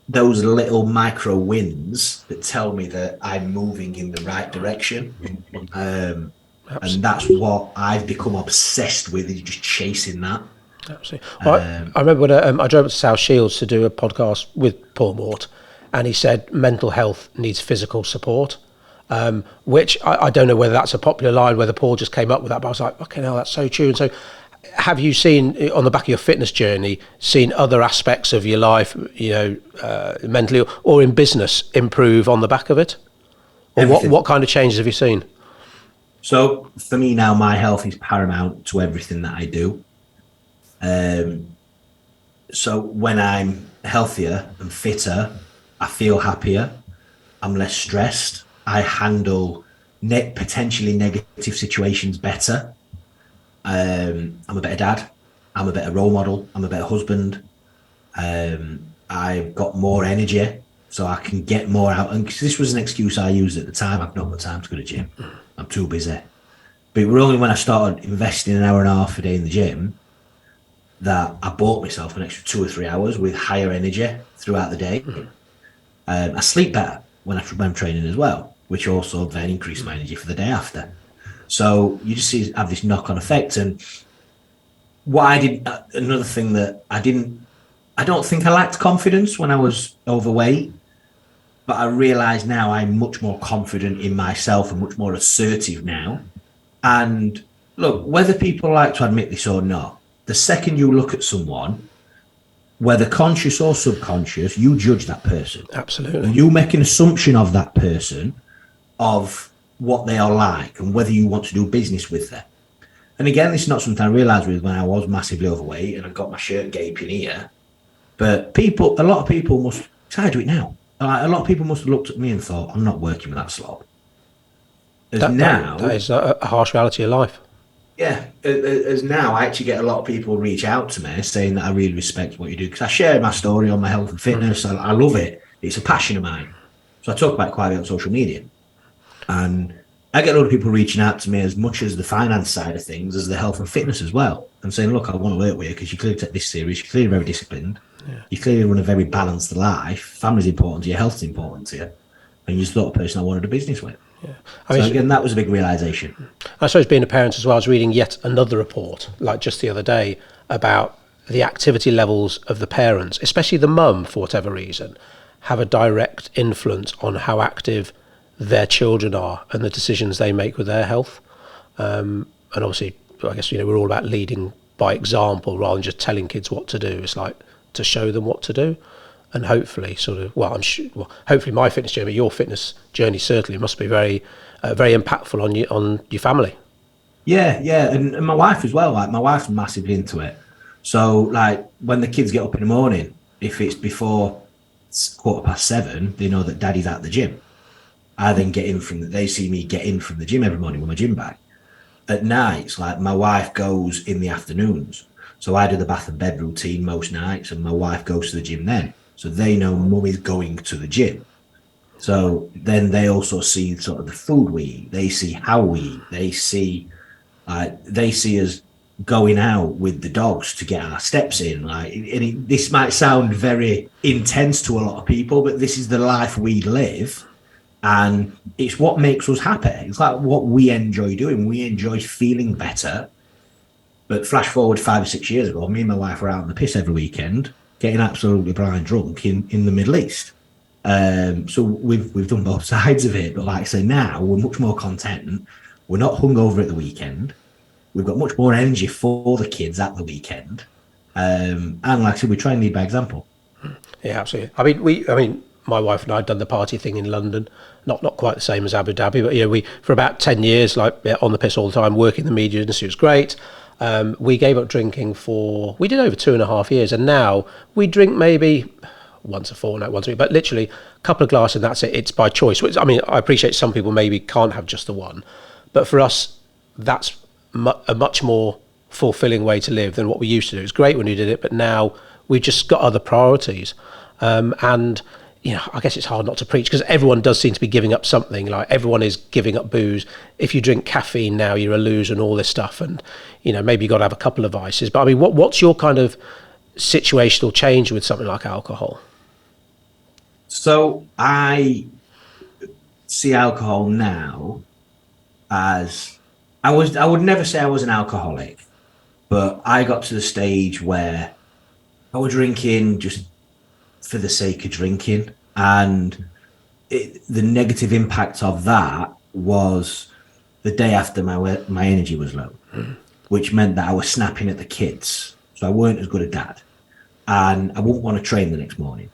Speaker 2: those little micro wins that tell me that I'm moving in the right direction. And that's what I've become obsessed with, is just chasing that.
Speaker 1: Absolutely. Well, I remember when I drove up to South Shields to do a podcast with Paul Mort, and he said mental health needs physical support, which I don't know whether that's a popular line, whether Paul just came up with that, but I was like, okay, no, that's so true. And so have you seen, on the back of your fitness journey, seen other aspects of your life, mentally or in business, improve on the back of it? Or what kind of changes have you seen?
Speaker 2: So for me now, my health is paramount to everything that I do. So when I'm healthier and fitter, I feel happier. I'm less stressed. I handle potentially negative situations better. I'm a better dad. I'm a better role model. I'm a better husband. I've got more energy, so I can get more out. And this was an excuse I used at the time. I've not got time to go to the gym. I'm too busy. But it was only when I started investing an hour and a half a day in the gym that I bought myself an extra 2 or 3 hours with higher energy throughout the day. I sleep better when I'm training as well, which also then increased my energy for the day after. So you just have this knock-on effect. And what I did, another thing that I don't think I lacked confidence when I was overweight, but I realise now I'm much more confident in myself and much more assertive now. And look, whether people like to admit this or not, the second you look at someone, whether conscious or subconscious, you judge that person.
Speaker 1: Absolutely.
Speaker 2: You make an assumption of that person, of what they are like and whether you want to do business with them. And again, this is not something I realised with when I was massively overweight and I got my shirt gaping here. But a lot of people must, I do it now. A lot of people must have looked at me and thought, I'm not working with that slob.
Speaker 1: That is a harsh reality of life.
Speaker 2: Yeah, as now I actually get a lot of people reach out to me saying that I really respect what you do, because I share my story on my health and fitness. I love it. It's a passion of mine. So I talk about it quite a bit on social media. And I get a lot of people reaching out to me as much as the finance side of things as the health and fitness as well, and saying, look, I want to work with you because you clearly take this serious, you're clearly very disciplined, you clearly run a very balanced life, family's important to you, health's important to you, and you're the sort of person I wanted a business with. Yeah. So again, that was a big realisation.
Speaker 1: I suppose being a parent as well, I was reading yet another report, like just the other day, about the activity levels of the parents, especially the mum, for whatever reason, have a direct influence on how active their children are and the decisions they make with their health. And obviously, I guess, we're all about leading by example rather than just telling kids what to do. It's like to show them what to do. And hopefully hopefully my fitness journey, your fitness journey certainly must be very, very impactful on your family. Yeah.
Speaker 2: And my wife as well. Like, my wife's massively into it. So like when the kids get up in the morning, if it's before 7:15, they know that daddy's at the gym. I then they see me get in from the gym every morning with my gym bag. At nights, like, my wife goes in the afternoons. So I do the bath and bed routine most nights and my wife goes to the gym then. So they know mum is going to the gym. So then they also see sort of the food we eat. They see how we eat. They see us going out with the dogs to get our steps in. This might sound very intense to a lot of people, but this is the life we live, and it's what makes us happy. It's like what we enjoy doing. We enjoy feeling better. But flash forward 5 or 6 years ago, me and my wife were out on the piss every weekend, getting absolutely blind drunk in the Middle East. So we've done both sides of it. But like I say, now we're much more content. We're not hungover at the weekend. We've got much more energy for the kids at the weekend. And like I said, we try and lead by example.
Speaker 1: Yeah, absolutely. I mean, my wife and I had done the party thing in London, not quite the same as Abu Dhabi, but we for about 10 years, on the piss all the time, working in the media industry. It was great. We gave up drinking we did over 2.5 years, and now we drink maybe once a fortnight, once a week, but literally a couple of glasses and that's it. It's by choice. I mean, I appreciate some people maybe can't have just the one, but for us, that's a much more fulfilling way to live than what we used to do. It was great when we did it, but now we've just got other priorities. And I guess it's hard not to preach because everyone does seem to be giving up something. Like everyone is giving up booze. If you drink caffeine now, you're a loser and all this stuff. And, maybe you've got to have a couple of vices. But I mean, what's your kind of situational change with something like alcohol?
Speaker 2: So I see alcohol now as, I would never say I was an alcoholic, but I got to the stage where I was drinking just for the sake of drinking. And the negative impact of that was the day after my energy was low, which meant that I was snapping at the kids. So I weren't as good a dad. And I wouldn't want to train the next morning.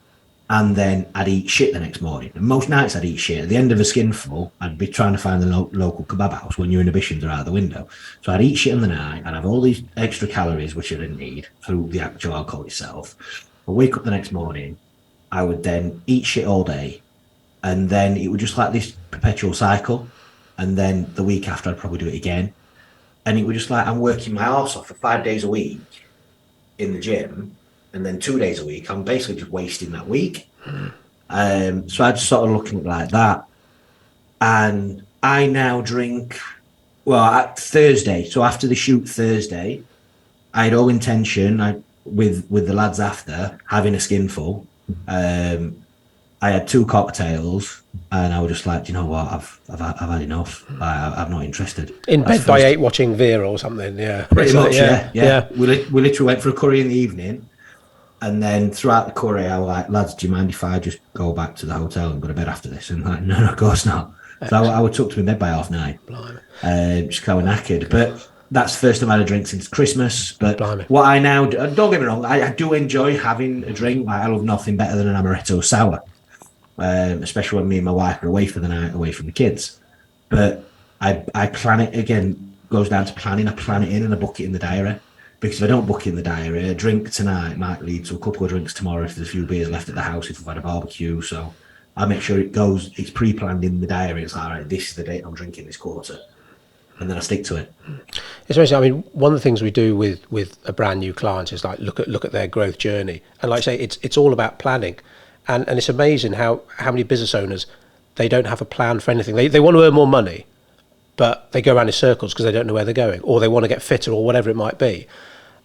Speaker 2: And then I'd eat shit the next morning. And most nights I'd eat shit. At the end of a skinful, I'd be trying to find the local kebab house when your inhibitions are out of the window. So I'd eat shit in the night and have all these extra calories, which I didn't need through the actual alcohol itself. I'd wake up the next morning. I would then eat shit all day. And then it would just like this perpetual cycle. And then the week after, I'd probably do it again. And it was just like I'm working my arse off for 5 days a week in the gym. And then 2 days a week, I'm basically just wasting that week. So I just sort of looking at it like that. And I now drink, at Thursday. So after the shoot Thursday, I had all intention, with the lads after, having a skinful. I had 2 cocktails and I was just like, you know what, I've had enough. I'm not interested.
Speaker 1: In bed by 8 watching Veer or something, yeah.
Speaker 2: Pretty much, yeah. We literally went for a curry in the evening. And then throughout the curry, I was like, lads, do you mind if I just go back to the hotel and go to bed after this? And like, no, of course not. So I would tuck to in bed by 9:30. Just kind of knackered. But that's the first time I had a drink since Christmas. But what I now do, don't get me wrong, I do enjoy having a drink. I love nothing better than an amaretto sour, especially when me and my wife are away for the night, away from the kids. But I plan it, again, goes down to planning. I plan it in and I book it in the diary. Because if I don't book in the diary, a drink tonight might lead to a couple of drinks tomorrow if there's a few beers left at the house, if we've had a barbecue. So I make sure it's pre-planned in the diary. It's like, all right, this is the date I'm drinking this quarter. And then I stick to it.
Speaker 1: It's amazing. I mean, one of the things we do with a brand new client is like look at their growth journey. And like I say, it's all about planning. And it's amazing how many business owners, they don't have a plan for anything. They want to earn more money, but they go around in circles because they don't know where they're going, or they want to get fitter or whatever it might be.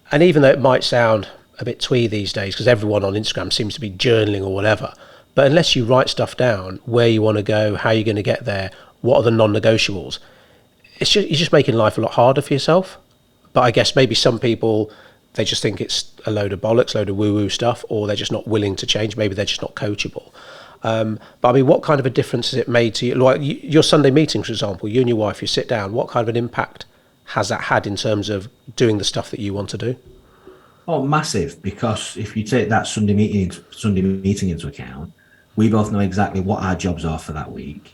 Speaker 1: And even though it might sound a bit twee these days, because everyone on Instagram seems to be journaling or whatever, but unless you write stuff down, where you want to go, how you're going to get there, what are the non-negotiables, you're just making life a lot harder for yourself. But I guess maybe some people, they just think it's a load of bollocks, load of woo-woo stuff, or they're just not willing to change. Maybe they're just not coachable. But I mean, what kind of a difference has it made to you? Like your Sunday meetings, for example, you and your wife, you sit down, what kind of an impact has that had in terms of doing the stuff that you want to do?
Speaker 2: Oh, massive, because if you take that Sunday meeting into account, we both know exactly what our jobs are for that week.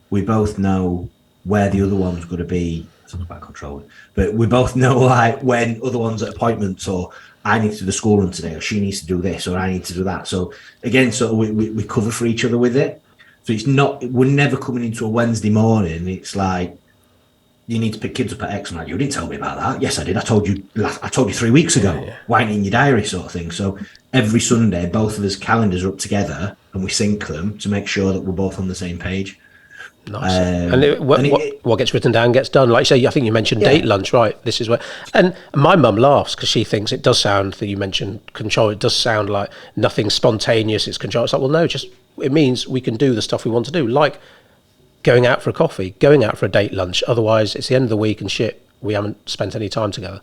Speaker 2: We both know where the other one's going to be. It's not about controlling, but we both know like when other ones at appointments, or I need to do the school run today, or she needs to do this, or I need to do that. So again, so we cover for each other with it. So we're never coming into a Wednesday morning. It's like, you need to pick kids up at X. I'm like, you didn't tell me about that. Yes, I did. I told you 3 weeks ago.
Speaker 1: Yeah.
Speaker 2: Why ain't it in your diary, sort of thing? So every Sunday, both of us calendars are up together and we sync them to make sure that we're both on the same page.
Speaker 1: Nice. And what gets written down gets done. Like you say, I think you mentioned date lunch, right? This is where, and my mum laughs because she thinks it does sound that you mentioned control. It does sound like nothing spontaneous. It's control. It's like, well, no, just it means we can do the stuff we want to do, like going out for a coffee, going out for a date lunch. Otherwise, it's the end of the week and shit. We haven't spent any time together.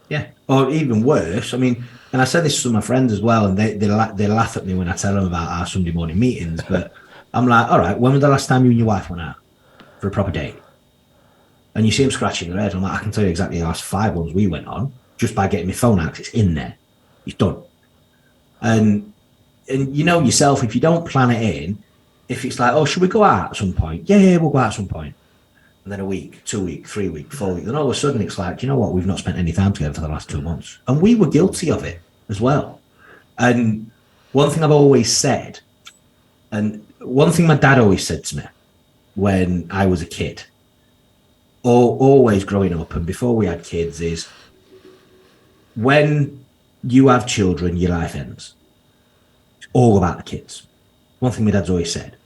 Speaker 2: Yeah, or even worse. I mean, and I said this to my friends as well, and they laugh at me when I tell them about our Sunday morning meetings, but. I'm like, all right, when was the last time you and your wife went out for a proper date? And you see them scratching their head. I'm like, I can tell you exactly the last 5 ones we went on just by getting my phone out. It's in there. It's done. And you know yourself, if you don't plan it in, if it's like, oh, should we go out at some point? Yeah, we'll go out at some point. And then a week, 2 week, 3 week, 4 week. Then all of a sudden it's like, you know what? We've not spent any time together for the last 2 months. And we were guilty of it as well. And one thing I've always said, and one thing my dad always said to me when I was a kid, always growing up and before we had kids, is when you have children, your life ends. It's all about the kids. One thing my dad's always said.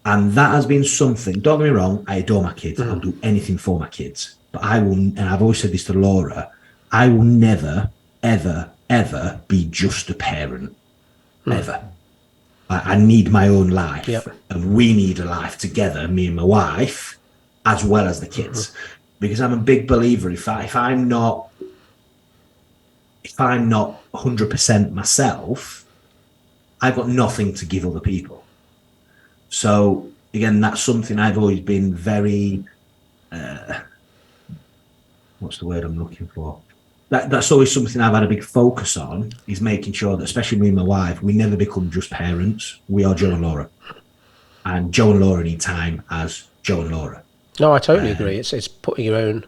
Speaker 2: And that has been something, don't get me wrong, I adore my kids. I'll do anything for my kids. But I will, and I've always said this to Laura, I will never, ever, ever be just a parent. Ever. I need my own life, and we need a life together, me and my wife, as well as the kids, because I'm a big believer. If I'm not 100% myself, I've got nothing to give other people. So again, that's something I've always been very. What's the word I'm looking for? That's always something I've had a big focus on, is making sure that, especially me and my wife, we never become just parents. We are Joe and Laura. And Joe and Laura need time as Joe and Laura.
Speaker 1: No, I totally agree. It's putting your own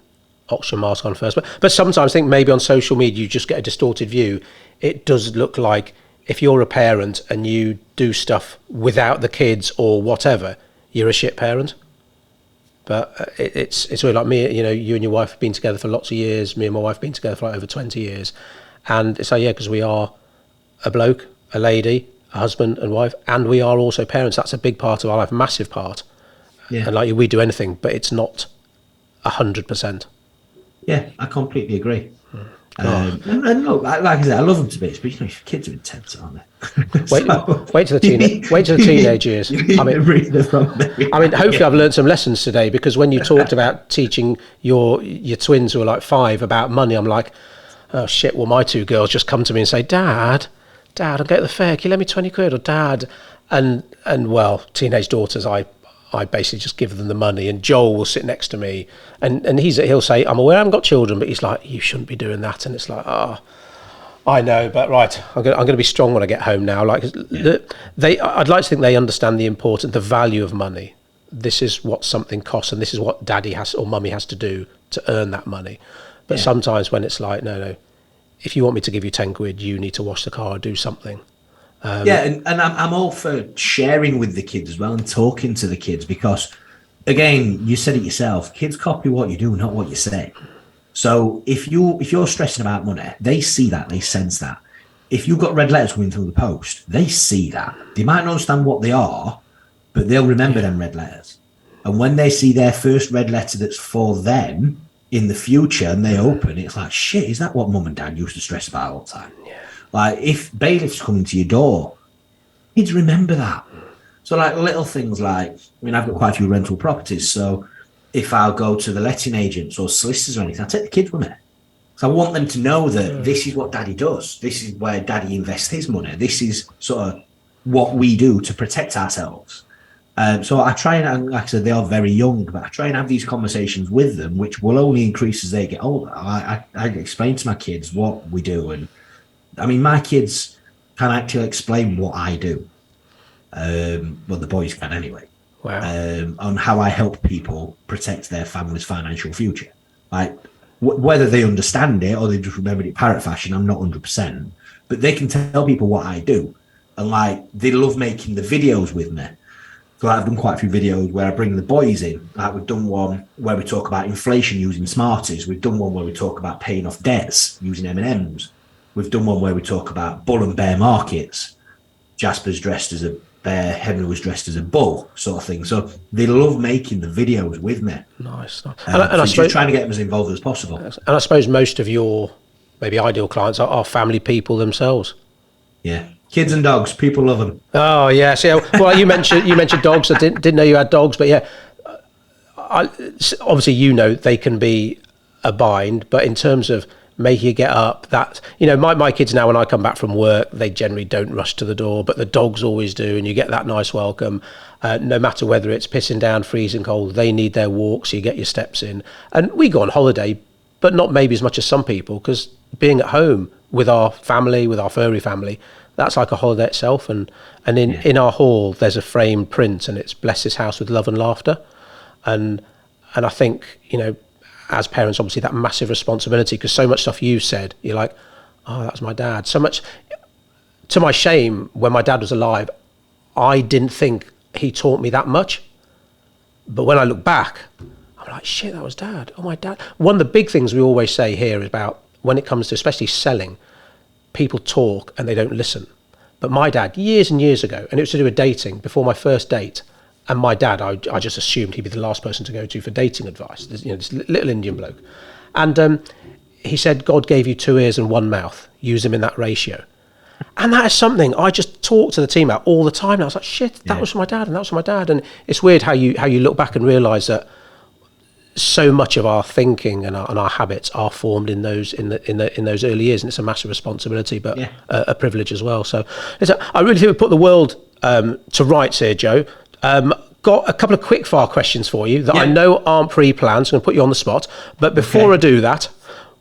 Speaker 1: oxygen mask on first. But sometimes I think maybe on social media you just get a distorted view. It does look like if you're a parent and you do stuff without the kids or whatever, you're a shit parent. But it's really like me, you know, you and your wife have been together for lots of years. Me and my wife have been together for like over 20 years. And it's like, yeah, because we are a bloke, a lady, a husband and wife, and we are also parents. That's a big part of our life, massive part. Yeah. And like we do anything, but it's not 100%.
Speaker 2: Yeah, I completely agree. And look, like I said, I love them to bits, but you know, kids are intense, aren't they?
Speaker 1: Wait till the teenage years. I mean, hopefully I've learned some lessons today, because when you talked about teaching your twins who are like 5 about money, I'm like, oh shit, well my 2 girls just come to me and say, Dad, I'll get the fare, can you lend me 20 quid? Or Dad, and well, teenage daughters, I basically just give them the money, and Joel will sit next to me and he'll say, I'm aware I haven't got children, but he's like, you shouldn't be doing that. And it's like, I know, but right, I'm going to be strong when I get home now. Like I'd like to think they understand the value of money. This is what something costs, and this is what daddy has or mummy has to do to earn that money. But sometimes when it's like, no, if you want me to give you 10 quid, you need to wash the car or do something.
Speaker 2: And I'm all for sharing with the kids as well and talking to the kids, because again, you said it yourself, kids copy what you do, not what you say. So if you're stressing about money, they see that, they sense that. If you've got red letters coming through the post, they see that. They might not understand what they are, but they'll remember them red letters. And when they see their first red letter that's for them in the future and they open, it's like, shit, is that what mum and dad used to stress about all the time? Yeah. Like if bailiffs coming to your door, kids remember that. So like little things like, I mean, I've got quite a few rental properties. So if I'll go to the letting agents or solicitors or anything, I'll take the kids with me. So I want them to know that this is what daddy does. This is where daddy invests his money. This is sort of what we do to protect ourselves. So I try and, like I said, they are very young, but I try and have these conversations with them, which will only increase as they get older. I explain to my kids what we do. And I mean, my kids can actually explain what I do. Well, the boys can anyway. Wow. On how I help people protect their family's financial future. Like whether they understand it or they just remembered it parrot fashion, I'm not 100%. But they can tell people what I do, and like they love making the videos with me So I've done quite a few videos where I bring the boys in. Like we've done one where we talk about inflation using Smarties. We've done one where we talk about paying off debts using M&Ms. We've done one where we talk about bull and bear markets. Jasper's dressed as a bear, Henry was dressed as a bull, sort of thing. So they love making the videos with me.
Speaker 1: Nice.
Speaker 2: And I suppose trying to get them as involved as possible.
Speaker 1: And I suppose most of your maybe ideal clients are family people themselves.
Speaker 2: Yeah, kids and dogs, people love them.
Speaker 1: Oh yeah. So well, you mentioned dogs. I didn't know you had dogs, but yeah, obviously they can be a bind, but in terms of making you get up, that my kids now, when I come back from work, they generally don't rush to the door, but the dogs always do, and you get that nice welcome. No matter whether it's pissing down, freezing cold, they need their walks, so you get your steps in. And we go on holiday, but not maybe as much as some people, because being at home with our family, with our furry family, that's like a holiday itself. And in our hall there's a framed print, and it's "Bless this house with love and laughter." And I think, as parents, obviously that massive responsibility, because so much stuff you've said, you're like, oh, that's my dad. So much, to my shame, when my dad was alive, I didn't think he taught me that much. But when I look back, I'm like, shit, that was dad. Oh, my dad. One of the big things we always say here is about when it comes to especially selling, people talk and they don't listen. But my dad, years and years ago, and it was to do with dating, before my first date, and my dad, I just assumed he'd be the last person to go to for dating advice. This little Indian bloke. And he said, God gave you 2 ears and 1 mouth. Use them in that ratio. And that is something I just talk to the team about all the time. And I was like, shit, that was from my dad, and that was from my dad. And it's weird how you look back and realise that so much of our thinking and our habits are formed in those early years, and it's a massive responsibility, but a privilege as well. So I really think we put the world to rights here, Joe. Got a couple of quick fire questions for you that I know aren't pre-planned, so I'm going to put you on the spot. But before I do that,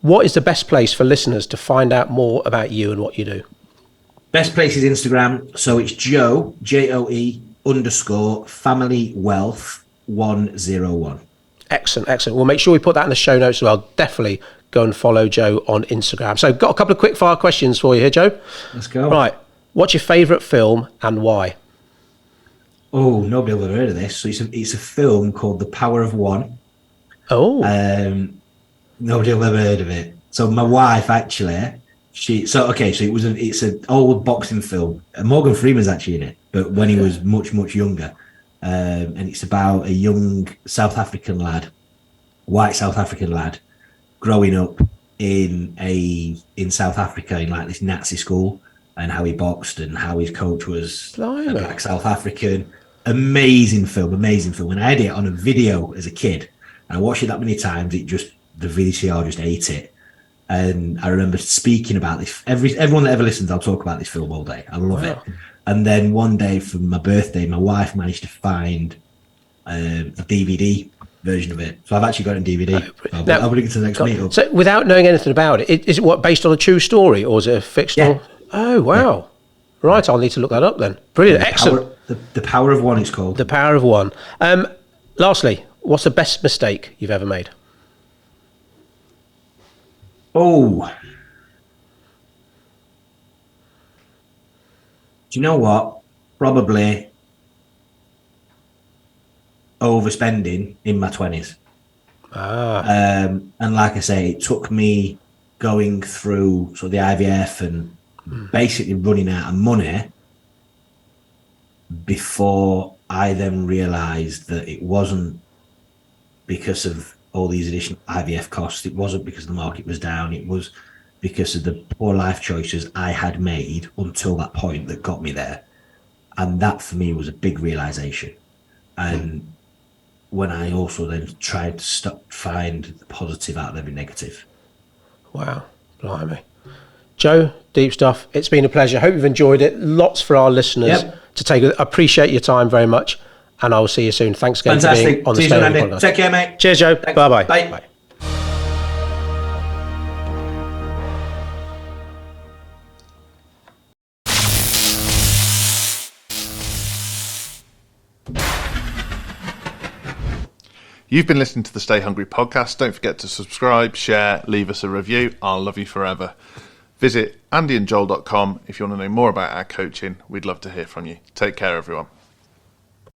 Speaker 1: what is the best place for listeners to find out more about you and what you do?
Speaker 2: Best place is Instagram. So it's Joe, Joe _ family wealth 101.
Speaker 1: Excellent. We'll make sure we put that in the show notes as well. Definitely go and follow Joe on Instagram. So got a couple of quick fire questions for you here, Joe.
Speaker 2: Let's go.
Speaker 1: Right. What's your favourite film and why?
Speaker 2: Oh, nobody will have heard of this. So it's a film called The Power of One.
Speaker 1: Oh.
Speaker 2: Nobody will have heard of it. So my wife, actually, it's an old boxing film. Morgan Freeman's actually in it, but when he was much, much younger. And it's about a young South African lad, white South African lad, growing up in South Africa in like this Nazi school, and how he boxed and how his coach was a black South African. Amazing film. And I had it on a video as a kid, and I watched it that many times. The VCR just ate it. And I remember speaking about this. Everyone that ever listens, I'll talk about this film all day. I love it. And then one day for my birthday, my wife managed to find a DVD version of it. So I've actually got it on DVD. I'll bring it to the next meetup.
Speaker 1: So without knowing anything about it, is it based on a true story, or is it a fictional? Yeah. Oh, wow. Yeah. Right, I'll need to look that up then. Brilliant, excellent.
Speaker 2: The Power of One it's called.
Speaker 1: The Power of One. Lastly, what's the best mistake you've ever made?
Speaker 2: Oh. Do you know what? Probably overspending in my 20s. And like I say, it took me going through the IVF and basically running out of money before I then realised that it wasn't because of all these additional IVF costs. It wasn't because the market was down. It was because of the poor life choices I had made until that point that got me there. And that for me was a big realisation. And when I also then tried to find the positive out of every negative.
Speaker 1: Wow, blimey. Joe, deep stuff. It's been a pleasure. Hope you've enjoyed it. Lots for our listeners to take. I appreciate your time very much, and I will see you soon. Thanks again for being on the Stay Hungry podcast.
Speaker 2: Take care, mate.
Speaker 1: Cheers, Joe. Thanks. Bye-bye.
Speaker 2: Bye.
Speaker 3: You've been listening to the Stay Hungry podcast. Don't forget to subscribe, share, leave us a review. I'll love you forever. Visit andyandjoel.com if you want to know more about our coaching. We'd love to hear from you. Take care, everyone.